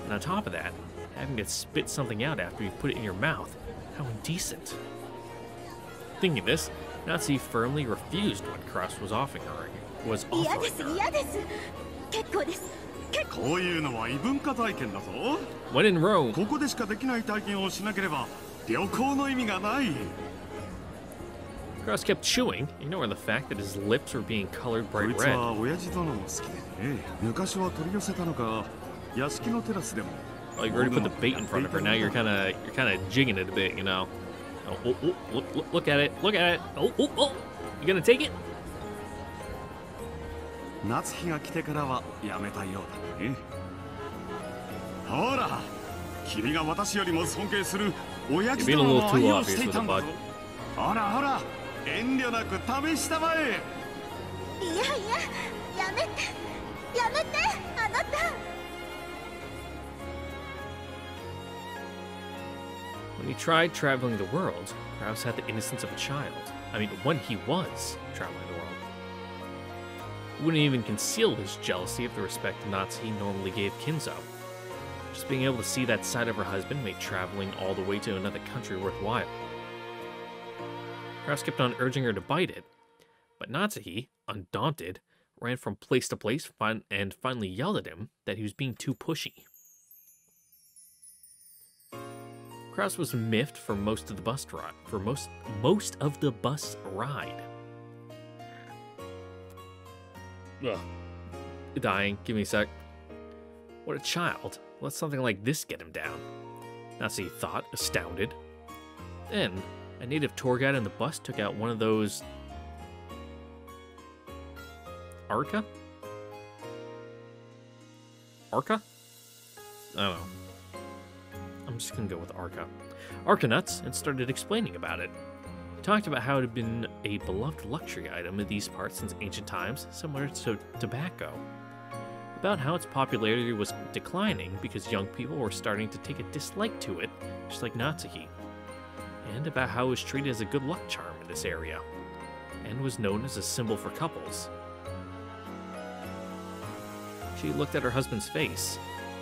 And on top of that, having to spit something out after you put it in your mouth. How indecent. Thinking this, Natsuki firmly refused what Krause was offering her. When in Rome, ここでしかできない体験をしなければ旅行の意味がない。 Krause kept chewing, ignoring the fact that his lips were being colored bright こいつ red. は親父殿も好きでね。昔は取り寄せたのか、屋敷のテラスでも。Oh, you already put the bait in front of her. Now you're kind of jigging it a bit, you know. Oh, look at it, look at it. Oh, you gonna take it? 夏日が来てからはやめたようだね。ほら、君が私よりも尊敬する親父殿の愛をしていたんだぞ。ほらほら、遠慮なく試したまえ。いやいや、やめて、やめて、あなた。When he tried traveling the world, Krause had the innocence of a child. I mean, when he was traveling the world. He wouldn't even conceal his jealousy of the respect Natsuki normally gave Kinzo. Just being able to see that side of her husband made traveling all the way to another country worthwhile. Krause kept on urging her to bite it, but Natsuki, undaunted, ran from place to place and finally yelled at him that he was being too pushy. Krause was miffed for most of the bus ride. Ugh. Dying. Give me a sec. What a child. Let something like this get him down. Natsuki thought, astounded. Then, a native tour guide on the bus took out one of those... Arca? Arca? I don't know. I'm just gonna go with Arca. Arca nuts, and started explaining about it. He talked about how it had been a beloved luxury item in these parts since ancient times, similar to tobacco. About how its popularity was declining because young people were starting to take a dislike to it, just like Natsuki. And about how it was treated as a good luck charm in this area, and was known as a symbol for couples. She looked at her husband's face,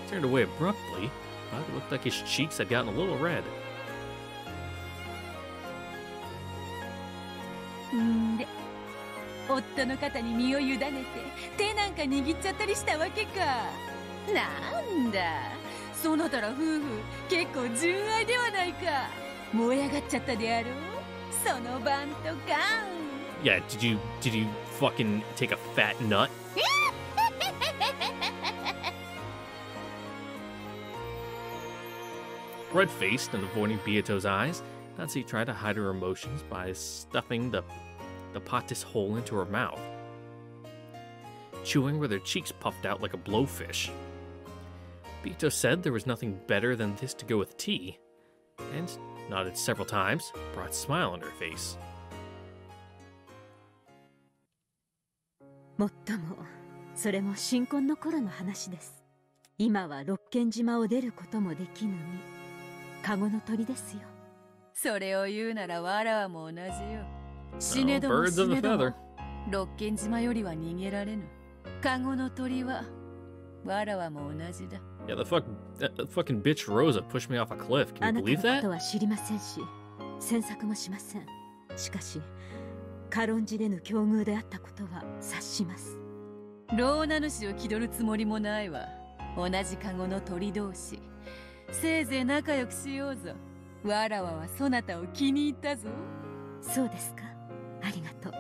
turned away abruptly, but it looked like his cheeks had gotten a little red. で、夫の肩に身を委ねて手なんか握っちゃったりしたわけか。なんだ、そなたら夫婦結構純愛ではないか。燃え上がっちゃったであろう。その晩とか。Yeah, did you fucking take a fat nut? Red-faced and avoiding Beato's eyes, Natsuki tried to hide her emotions by stuffing the potis hole into her mouth, chewing with her cheeks puffed out like a blowfish. Beato said there was nothing better than this to go with tea, and nodded several times, brought a smile on her face. もっとも、それも新婚の頃の話です。今は六軒島を出ることもできぬ身、カゴの鳥ですよ。それを言うならわらわも同じよ。死ねども死ねども、六軒島よりは逃げられぬ。カゴの鳥はわらわも同じだ。Yeah, the fucking bitch Rosa pushed me off a cliff. Can you believe that? あなたのことは知りませんし、詮索もしません。しかし、軽んじれぬ境遇であったことは察します。老名主を気取るつもりもないわ。同じカゴの鳥同士。せいぜい仲良くしようぞ。わらわはそなたを気に入ったぞ。そうですか。ありがとう。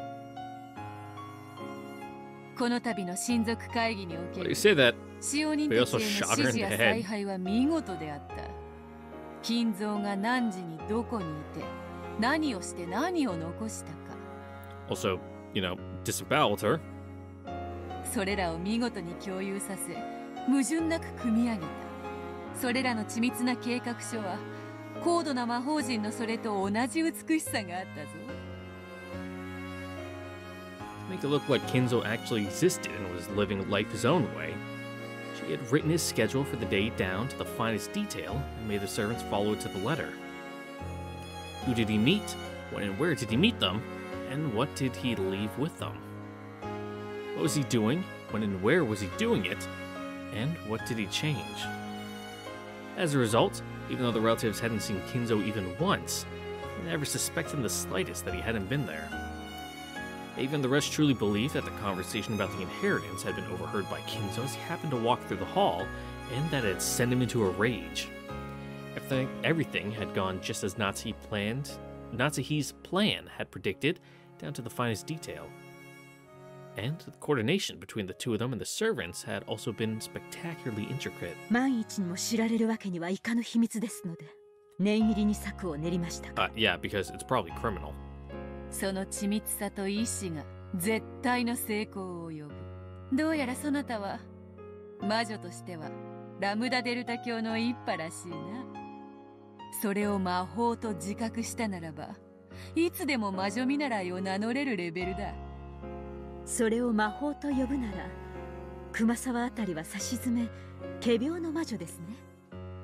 この度の親族会議におけ Well, る you say that. 使用人 They たち also への shot her 指 in 示や the 采 head. 配は見事であった。金蔵が何時にどこにいて何をして何を残したか、 Also, disemboweled her. それらを見事に共有させ矛盾なく組み上げた。それらの緻密な計画書は高度な魔法陣のそれと同じ美しさがあったぞ。 To make it look like Kinzo actually existed and was living life his own way, she had written his schedule for the day down to the finest detail and made the servants follow it to the letter. Who did he meet? When and where did he meet them? And what did he leave with them? What was he doing? When and where was he doing it? And what did he change? As a result, even though the relatives hadn't seen Kinzo even once, they never suspected in the slightest that he hadn't been there. Even the rest truly believed that the conversation about the inheritance had been overheard by Kinzo as he happened to walk through the hall, and that it had sent him into a rage. Everything had gone just as Natsuhi's plan had predicted, down to the finest detail. And the coordination between the two of them and the servants had also been spectacularly intricate. 万一にも知られるわけにはいかぬ秘密ですので、念入りに策を練りました。Yeah, because it's probably criminal. その緻密さと意志が絶対の成功を呼ぶ。どうやらそなたは魔女としてはラムダデルタ教の一派らしいな。それを魔法と自覚したならば、いつでも魔女見習いを名乗れるレベルだ。それを魔法と呼ぶなら、熊沢あたりはさしずめ仮病の魔女ですね。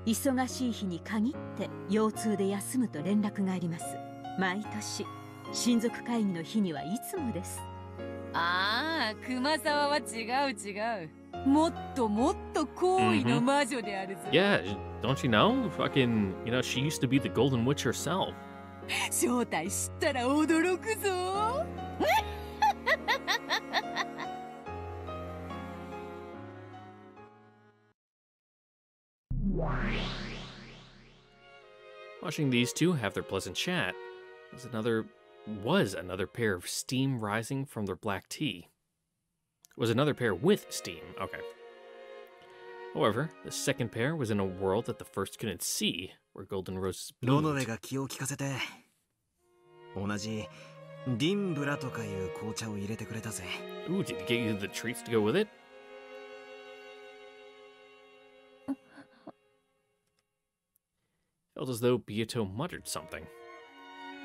忙しい日に限って腰痛で休むと連絡があります。毎年親族会議の日にはいつもです。ああ、熊沢は違う違う。もっともっと高位の魔女であるぞ。Yeah, don't you know? Fucking, she used to be the Golden Witch herself. 正体知ったら驚くぞ。Watching these two have their pleasant chat was another pair of steam rising from their black tea. Was another pair with steam, okay. However, the second pair was in a world that the first couldn't see, where golden roses bloomed. ロノレが気を利かせて、同じディンブラとかいう紅茶を入れてくれたぜ。 Ooh, did he get you the treats to go with it? Felt as though Beato muttered something.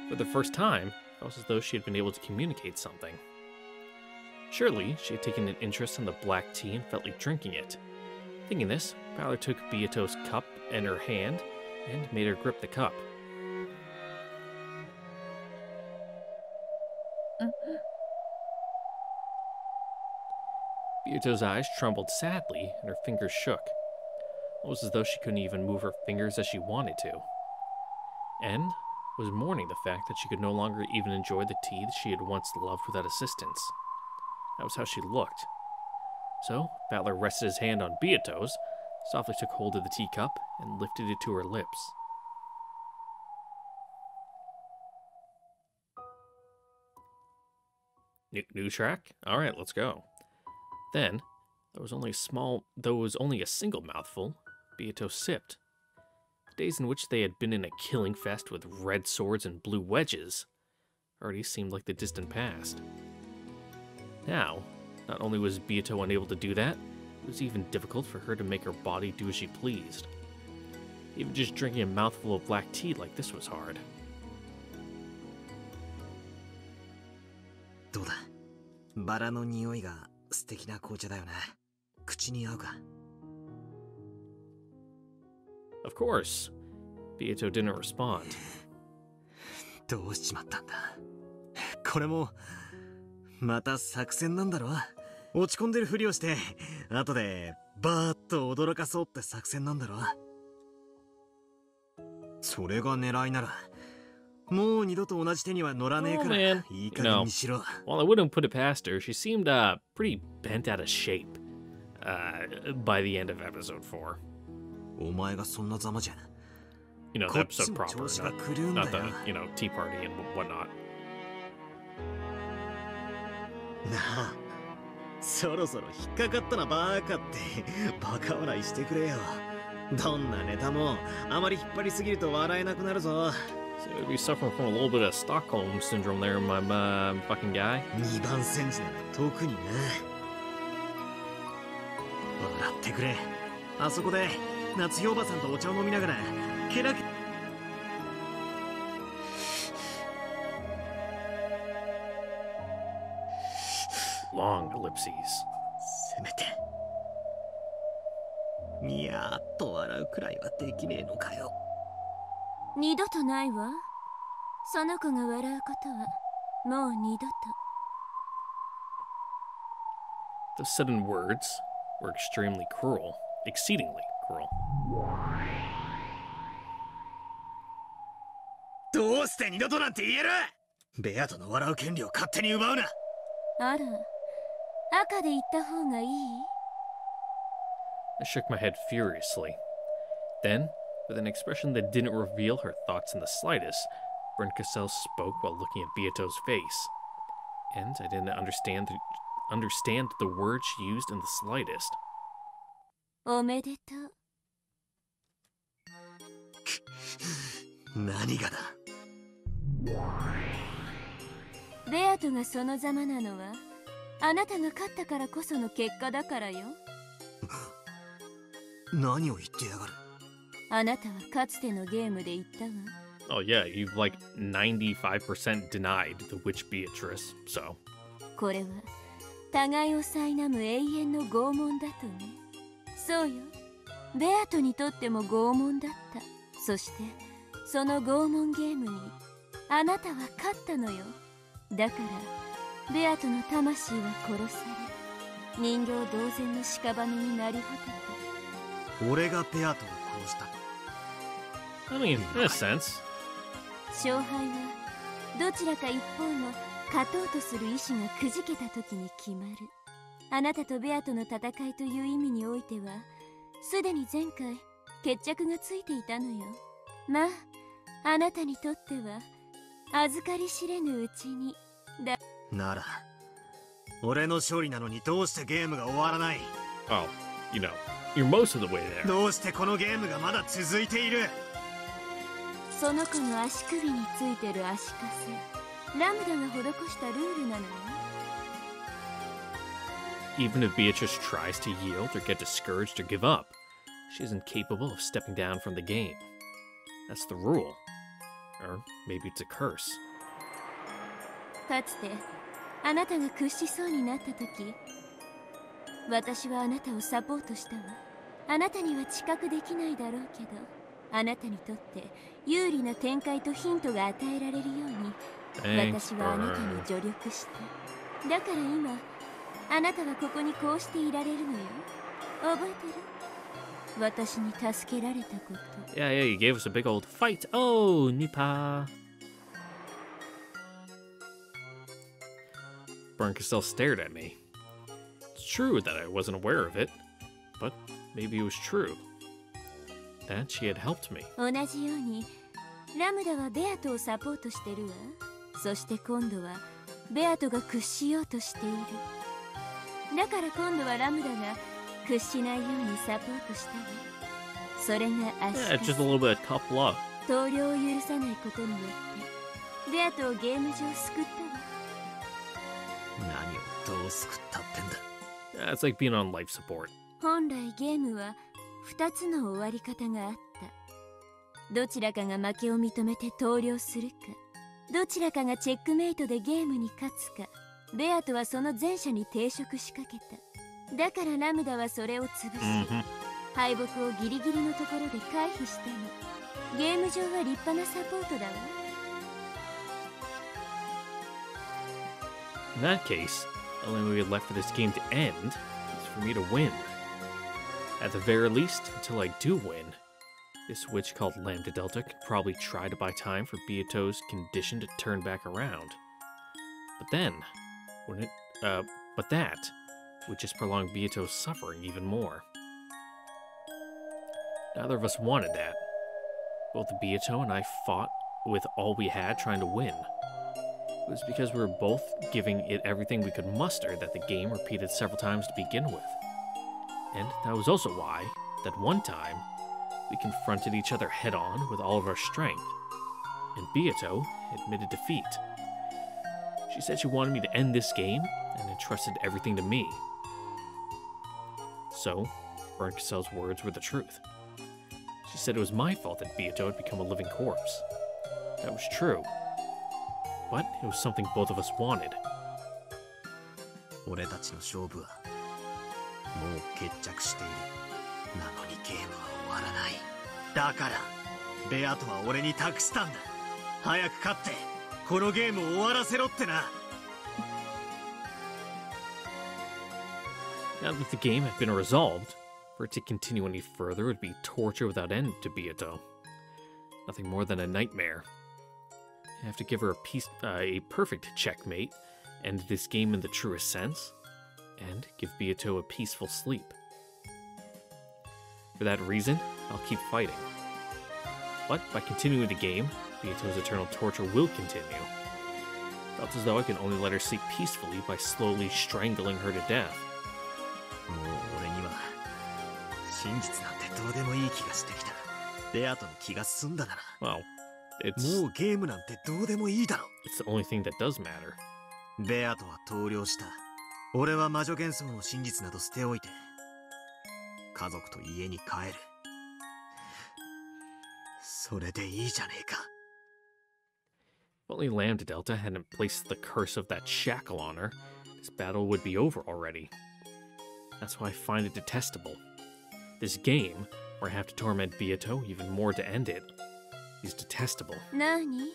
For the first time, it felt as though she had been able to communicate something. Surely, she had taken an interest in the black tea and felt like drinking it. Thinking this, Valor took Beato's cup in her hand and made her grip the cup. Beato's eyes trembled sadly and her fingers shook. It was as though she couldn't even move her fingers as she wanted to. And was mourning the fact that she could no longer even enjoy the tea that she had once loved without assistance. That was how she looked. So, Valor rested his hand on Beato's, softly took hold of the teacup, and lifted it to her lips. New track? Alright, let's go. Then, though it was only a single mouthful, Beato sipped. The days in which they had been in a killing fest with red swords and blue wedges already seemed like the distant past. Now, not only was Beato unable to do that, it was even difficult for her to make her body do as she pleased. Even just drinking a mouthful of black tea like this was hard. どうだ、バラの匂いが素敵な紅茶だよな。口に合うか。 Of course. Beato didn't respond. どうしちまったんだ。これもまた作戦なんだろ。落ち込んでるふりをして後でバーッと驚かそうって作戦なんだろ。それが狙いならもう二度と同じ手には乗らねえから、いい加減にしろ。 While I wouldn't put it past her, she seemed pretty bent out of shape by the end of episode 4. お前がそんなざまじゃ。You know, the episode proper, not the, tea party and whatnot. なあ、そろそろ引っかかったなバーカってバカ笑いしてくれよ。どんなネタもあまり引っ張りすぎると笑えなくなるぞ。So you'd be suffering from a little bit of Stockholm syndrome there, my fucking guy. 2番煎じなら特にな。笑ってくれ。あそこで夏日おばさんとお茶を飲みながらケラケラ。Long ellipses. せめてニヤーっと笑うくらいはできねえのかよ。二度とないわ。その子が笑うことはもう二度と。 The sudden words were extremely cruel, exceedingly cruel. どうして二度となんて言える。ベアトの笑う権利を勝手に奪うな。あら、赤で言った方がいい？ I shook my head furiously. Then, with an expression that didn't reveal her thoughts in the slightest, Brencassel spoke while looking at Beato's face. And I didn't understand the words she used in the slightest. おめでとう。何がだ。ベアトがそのざまなのはあなたが勝ったからこその結果だからよ。何を言ってやがる。あなたはかつてのゲームで言ったわ。Oh yeah, you've like 95% denied the witch Beatrice, so. これは互いを苛む永遠の拷問だとね。そうよ、ベアトにとっても拷問だった。そしてその拷問ゲームにあなたは勝ったのよ。だからベアトの魂は殺され、人形同然の屍になり果てた。俺がベアトを殺したと。 I mean, in a sense. 勝敗はどちらか一方の勝とうとする意志がくじけた時に決まる。あなたとベアとの戦いという意味においてはすでに前回決着がついていたのよ。まああなたにとっては預かり知れぬうちにだ。なら俺の勝利なのにどうしてゲームが終わらない。 Oh, you know, you're most of the way there. どうしてこのゲームがまだ続いている。その子の足首についてる足かせ、ラムダが施したルールなのよ。Even if Beatrice tries to yield or get discouraged or give up, she isn't capable of stepping down from the game. That's the rule. Or maybe it's a curse. かつてあなたが屈しそうになった時、私はあなたをサポートしたわ。あなたには知覚できないだろうけど、あなたにとって有利な展開とヒントが与えられるように私はあなたに助力した。だから今あなたはここにこうしていられるのよ。覚えてる？私に助けられたこと。 Yeah, you gave us a big old fight. Oh, Nipa. Brencassel stared at me. It's true that I wasn't aware of it, but maybe it was true that she had helped me. 同じようにラムダはベアトをサポートしてるわ。そして今度はベアトが屈しようとしている。だから今度はラムダが屈しないようにサポートしたわ。それが足 Yeah, just a little bit of tough love. 投了を許さないことによってベアトをゲーム上救ったわ。何をどう救ったってんだ。 Yeah, it's like being on life support. 本来ゲームは2つの終わり方があった。どちらかが負けを認めて投了するか、どちらかがチェックメイトでゲームに勝つか。ベアトはその前者に抵触しかけた。だからラムダはそれを潰し、敗北をギリギリのところで回避したの。ゲーム上は立派なサポートだわ。 In that case, the only way left for this game to end is for me to win. At the very least, until I do win, this witch called Lambda Delta could probably try to buy time for Beato's condition to turn back around. But then, that would just prolong Beato's suffering even more. Neither of us wanted that. Both Beato and I fought with all we had trying to win. It was because we were both giving it everything we could muster that the game repeated several times to begin with. And that was also why, that one time, we confronted each other head-on with all of our strength, and Beato admitted defeat. She said she wanted me to end this game and entrusted everything to me. So, Berncasel's words were the truth. She said it was my fault that Beato had become a living corpse. That was true. But it was something both of us wanted. 俺たちの勝負はもう決着している。なのにゲームは終わらない。だからベアトは俺に託したんだ。早く勝ってこのゲームを終わらせろってな。Now that the game had been resolved, for it to continue any further would be torture without end to Beato. Nothing more than a nightmare. I have to give her a perfect checkmate, end this game in the truest sense, and give Beato a peaceful sleep. For that reason, I'll keep fighting. But by continuing the game, Beato's eternal torture will continue. Felt as though I can only let her sleep peacefully by slowly strangling her to death. もう俺には真実なんてどうでもいい気がしてきた。ベアトの気が済んだな。Well, it's もうゲームなんてどうでもいいだろ。It's the only thing that does matter. ベアトは投了した。俺は魔女幻想の真実など捨ておいて家族と家に帰る。それでいいじゃねえか。If only Lambda Delta hadn't placed the curse of that shackle on her, this battle would be over already. That's why I find it detestable. This game, where I have to torment Beato even more to end it, is detestable. 何？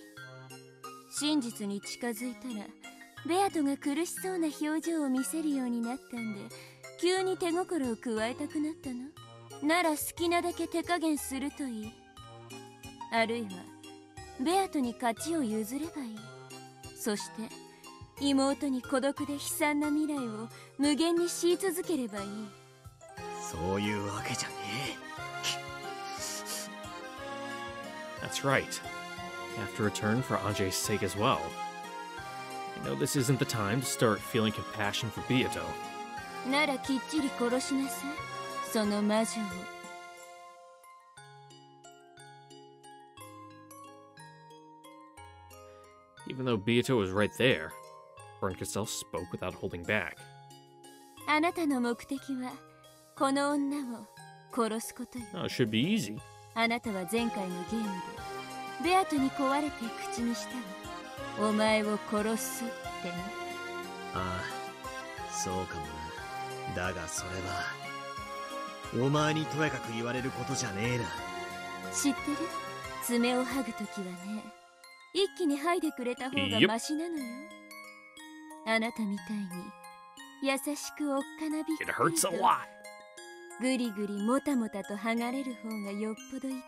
真実に近づいたら、ベアトが苦しそうな表情を見せるようになったんで、急に手心を加えたくなったの？なら好きなだけ手加減するといい。あるいは、ベアトに勝ちを譲ればいい。そして、妹に孤独で悲惨な未来を無限に強い続ければいい。そういうわけじゃねえ。That's right. I have to return for Anjay's sake as well. I know this isn't the time to start feeling compassion for Beato. ならきっちり殺しなさい。その魔女を。Even though Beato was right there, Berncastel spoke without holding back. あなたの目的はこの女を殺すことよ。Oh, it should be easy. あなたは前回のゲームでベアトに壊れて口にしたわ。お前を殺すってね。ああ、そうかもな。だがそれはお前にとやかく言われることじゃねえな。知ってる？爪を剥ぐときはね、一気に剥いでくれた方がマシなのよ。あなたみたいに優しくおっかなびっくりと It hurts a lot. ぐりぐりもたもたと剥がれる方がよっぽど痛い。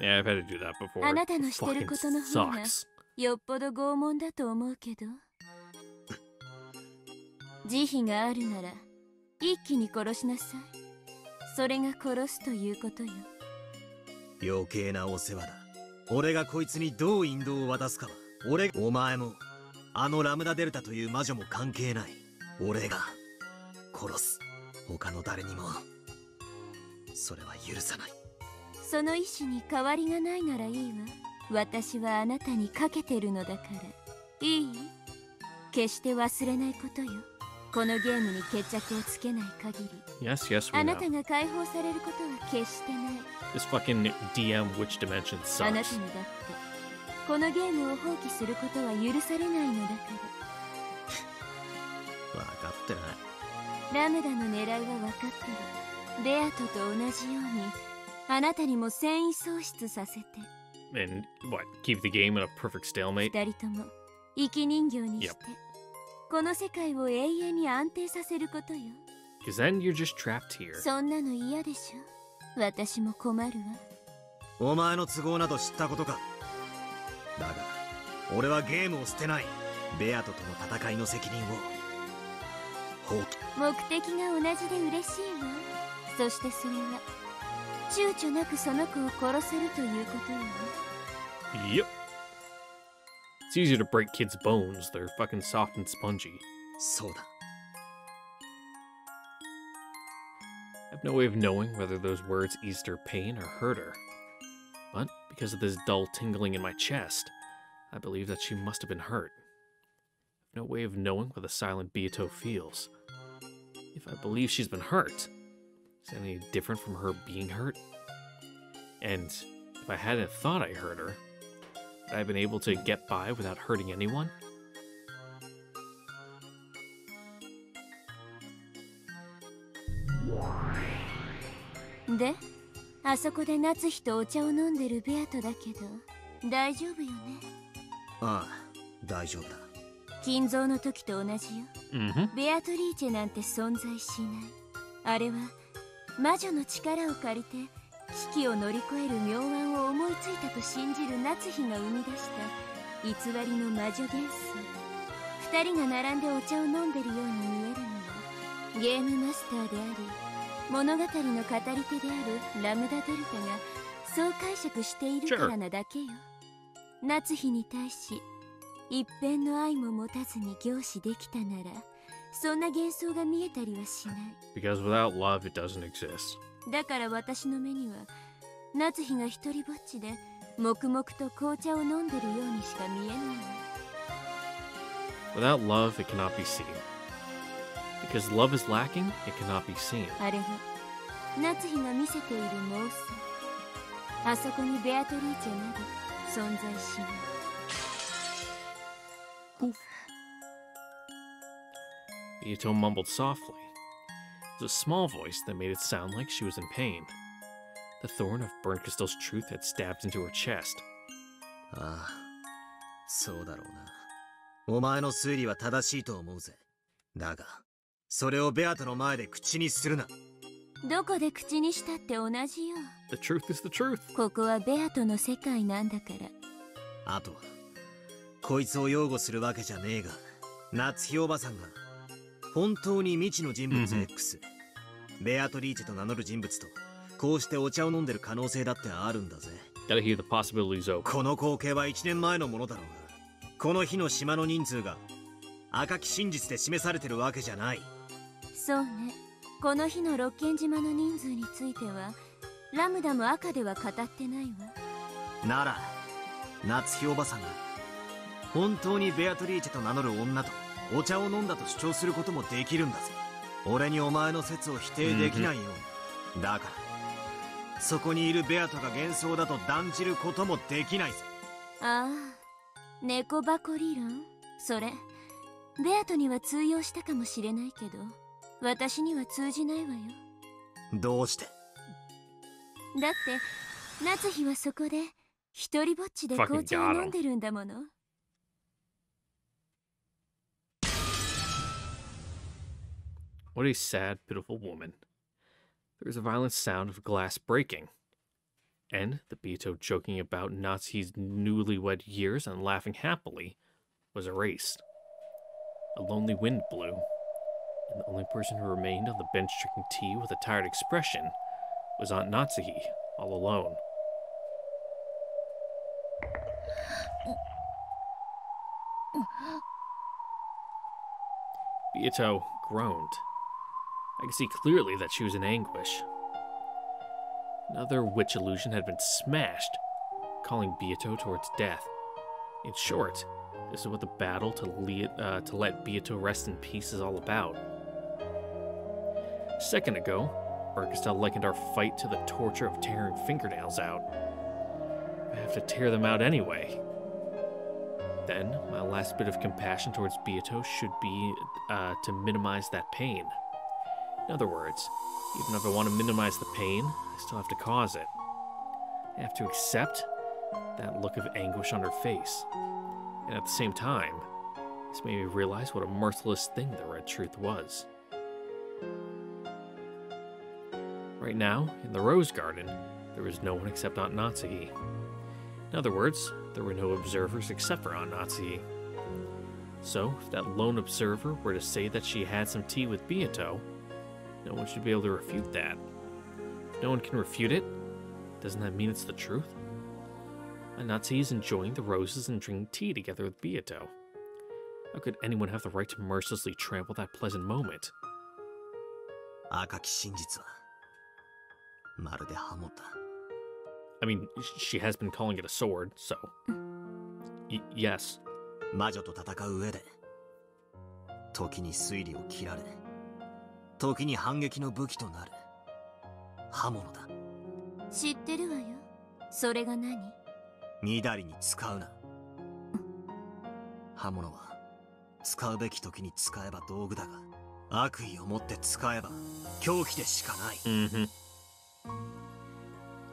Yeah, I've had to do that before. あなたのしてることの方が Sucks. よっぽど拷問だと思うけど。慈悲があるなら一気に殺しなさい。それが殺すということよ。余計なお世話だ。俺がこいつにどう引導を渡すかはお前もあのラムダデルタという魔女も関係ない。俺が殺す。他の誰にもそれは許さない。その意志に変わりがないならいいわ。私はあなたにかけてるのだから。いい？決して忘れないことよ。このゲームに決着をつけない限り。Yes, yes, we あ know. なたが解放されることは決してない。This fucking DM Witch Dimension あなた sucks. にだってこのゲームを放棄することは許されないのだから。分かってない。ラムダの狙いは分かってる。ベアトと同じようにあなたにも戦意喪失させて。And what? Keep the game in a perfect stalemate? 二人とも生き人形にして、この世界を永遠に安定させることよ。Because then you're just trapped here. そんなの嫌でしょ。私も困るわ。お前の都合など知ったことか。だが俺はゲームを捨てない。ベアトとの戦いの責任を放棄。目的が同じで嬉しいわ。そしてそれは躊躇なくその子を殺せるということよ。Yep. It's easier to break kids' bones. They're fucking soft and spongy. そうだ。I have no way of knowing whether those words eased her pain or hurt her. But because of this dull tingling in my chest, I believe that she must have been hurt. I have no way of knowing what the silent Beato feels. If I believe she's been hurt, is that any different from her being hurt? And if I hadn't thought I hurt her, would I have been able to get by without hurting anyone? で、あそこで夏日とお茶を飲んでるベアトだけど、大丈夫よね。ああ、大丈夫だ。金蔵の時と同じよ。ベアトリーチェなんて存在しない。あれは魔女の力を借りて危機を乗り越える妙案を思いついたと信じる夏日が生み出した偽りの魔女幻想。二人が並んでお茶を飲んでるように見えるのはゲームマスターであり物語の語り手であるラムダ・デルタがそう解釈しているからなだけよ。夏日に対し一辺の愛も持たずに凝視できたならそんな幻想が見えたりはしない。 Because without love, it doesn't exist. だから私の目には夏日が一人ぼっちで黙々と紅茶を飲んでるようにしか見えないわ。 Without love, it cannot be seen. Because love is lacking, it cannot be seen. あれは夏日が見せている妄想。あそこにベアトリーチェなど存在しない。Beato mumbled softly. It was a small voice that made it sound like she was in pain. The thorn of Burnt Crystal's truth had stabbed into her chest. ああ、そうだろうな。お前の推理は正しいと思うぜ。だが、それをベアトの前で口にするな。どこで口にしたって同じよ。The truth is the truth. ここはベアトの世界なんだから。あとは、こいつを擁護するわけじゃねえが、夏日おばさんが本当に未知の人物 X、ベアトリーチェと名乗る人物とこうしてお茶を飲んでる可能性だってあるんだぜ。Gotta hear the possibilities open. この光景は1年前のものだろうが、この日の島の人数が赤き真実で示されてるわけじゃない。そうね。この日の六軒島の人数についてはラムダも赤では語ってないわ。なら夏日おばさんが本当にベアトリーチェと名乗る女とお茶を飲んだと主張することもできるんだぜ。俺にお前の説を否定できないように。だからそこにいるベアトが幻想だと断じることもできないぜ。ああ、猫箱理論。それベアトには通用したかもしれないけど私には通じないわよ。どうして？だって夏日はそこで一人ぼっちで紅茶を飲んでるんだもの。What a sad, pitiful woman. There was a violent sound of glass breaking, and the Beato joking about Natsuhi's newlywed years and laughing happily was erased. A lonely wind blew, and the only person who remained on the bench drinking tea with a tired expression was Aunt Natsuhi, all alone. Beato groaned. I could see clearly that she was in anguish. Another witch illusion had been smashed, calling Beato towards death. In short, this is what the battle to let Beato rest in peace is all about. A second ago, Burkestel likened our fight to the torture of tearing fingernails out. I have to tear them out anyway. Then, my last bit of compassion towards Beato should be to minimize that pain. In other words, even if I want to minimize the pain, I still have to cause it. I have to accept that look of anguish on her face. And at the same time, this made me realize what a merciless thing the Red Truth was. Right now, in the Rose Garden, there was no one except Aunt Natsuhi. In other words, there were no observers except for Aunt Natsuhi. So, if that lone observer were to say that she had some tea with Beato, no one should be able to refute that. If no one can refute it, doesn't that mean it's the truth? And Natsuhi is enjoying the roses and drinking tea together with Beato. How could anyone have the right to mercilessly trample that pleasant moment? 赤き真実はまるで刃物だ。 I mean, she has been calling it a sword, so... yes. 魔女と戦う上で、時に推理を切られ、時に反撃の武器となる刃物だ。知ってるわよ。それが何？みだりに使うな。刃物は使うべき時に使えば道具だが、悪意を持って使えば凶器でしかない。Mm-hmm.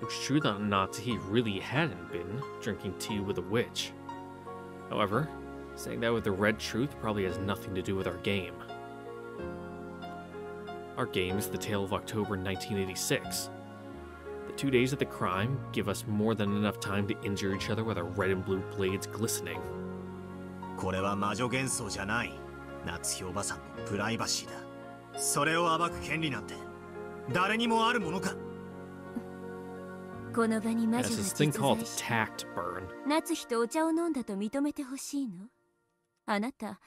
It's true that Natsuhi really hadn't been drinking tea with a witch. However, saying that with the red truth probably has nothing to do with our game. Our game is the tale of October 1986. The 2 days of the crime give us more than enough time to injure each other with our red and blue blades glistening. これは魔女幻想じゃない。夏日おばさんのプライバシーだ。それを暴く権利なんて誰にもあるものか。この場に魔女が this thing 実 called 在し tact burn. 夏日とお茶を飲んだと認めてほしいの？あなた、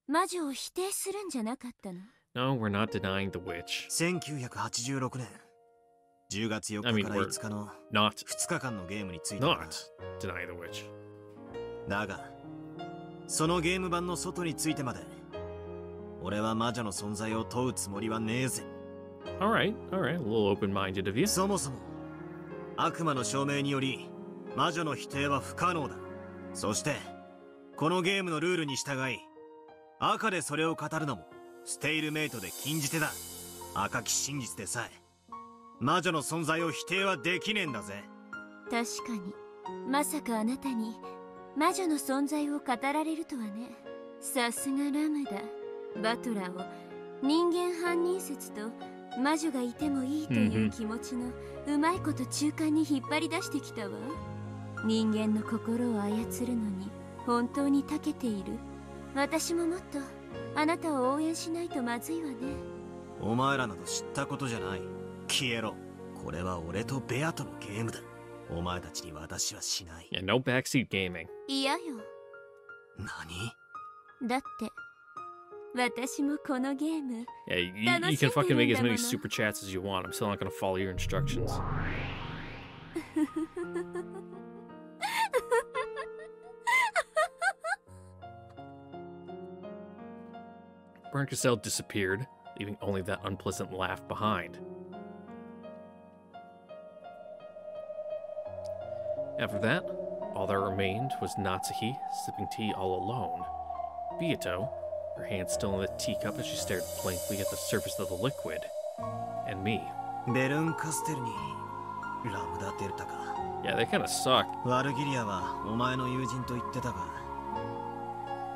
魔女を否定するんじゃなかったの？ No, we're not denying the witch. 1986年10月4日から5日の2日間のゲームについては Not denying the witch. だがそのゲーム版の外についてまで俺は魔女の存在を問うつもりはねえぜ。 Alright, a little open-minded of you. そもそも悪魔の証明により魔女の否定は不可能だ。そしてこのゲームのルールに従い赤でそれを語るのもステイルメイトで禁じ手だ。赤き真実でさえ魔女の存在を否定はできねえんだぜ。確かに、まさかあなたに魔女の存在を語られるとはね。さすがラムだ。バトラーを人間犯人説と魔女がいてもいいという気持ちのうまいこと中間に引っ張り出してきたわ。人間の心を操るのに本当に長けている。私ももっとあなたを応援しないとまずいわね。お前らなど知ったことじゃない。消えろ。これは俺とベアとのゲームだ。お前たちに私はしない。Yeah, no backseat gaming. 嫌よ。何？だって私もこのゲーム Yeah, you can fucking make as many super chats as you want. I'm still not gonna follow your instructions. Burn Cassell disappeared, leaving only that unpleasant laugh behind. After that, all that remained was Natsuhi sipping tea all alone. Beato, her hand still in the teacup as she stared blankly at the surface of the liquid. And me. Yeah, they kinda suck.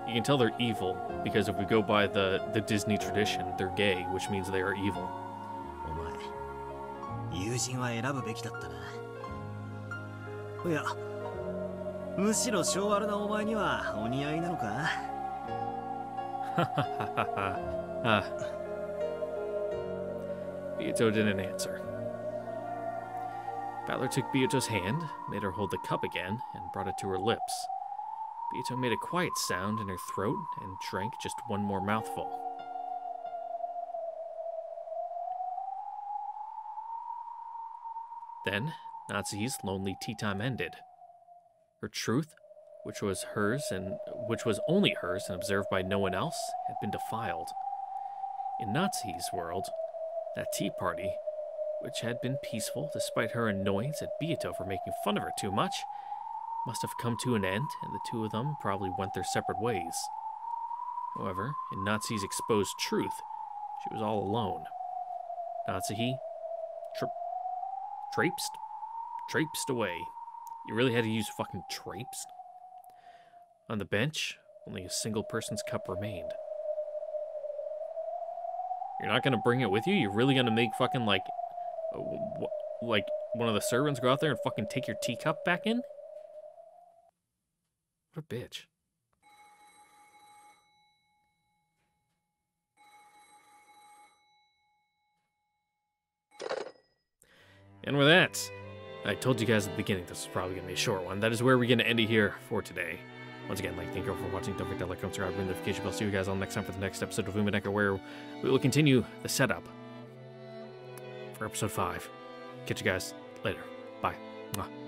You can tell they're evil, because if we go by the Disney tradition, they're gay, which means they are evil. 友人は選ぶべきだったな。いや、むしろ性悪なお前にはお似合いなのかBeato didn't answer. Valor took Beato's hand, made her hold the cup again, and brought it to her lips. Beato made a quiet sound in her throat and drank just one more mouthful. Then, Natsuhi's lonely tea time ended. Her truth, which was only hers and observed by no one else, had been defiled. In Natsuhi's world, that tea party, which had been peaceful despite her annoyance at Beato for making fun of her too much, must have come to an end, and the two of them probably went their separate ways. However, in Natsuhi's exposed truth, she was all alone. Natsuhi traipsed away. You really had to use fucking traipsed? On the bench, only a single person's cup remained. You're not gonna bring it with you? You're really gonna make fucking like one of the servants go out there and fucking take your teacup back in? What a bitch. And with that, I told you guys at the beginning this was probably going to be a short one. That is where we're going to end it here for today. Once again, thank you all for watching. Don't forget to like, comment, subscribe, ring the notification bell. See you guys all next time for the next episode of Umineko, where we will continue the setup for episode 5. Catch you guys later. Bye. Mwah.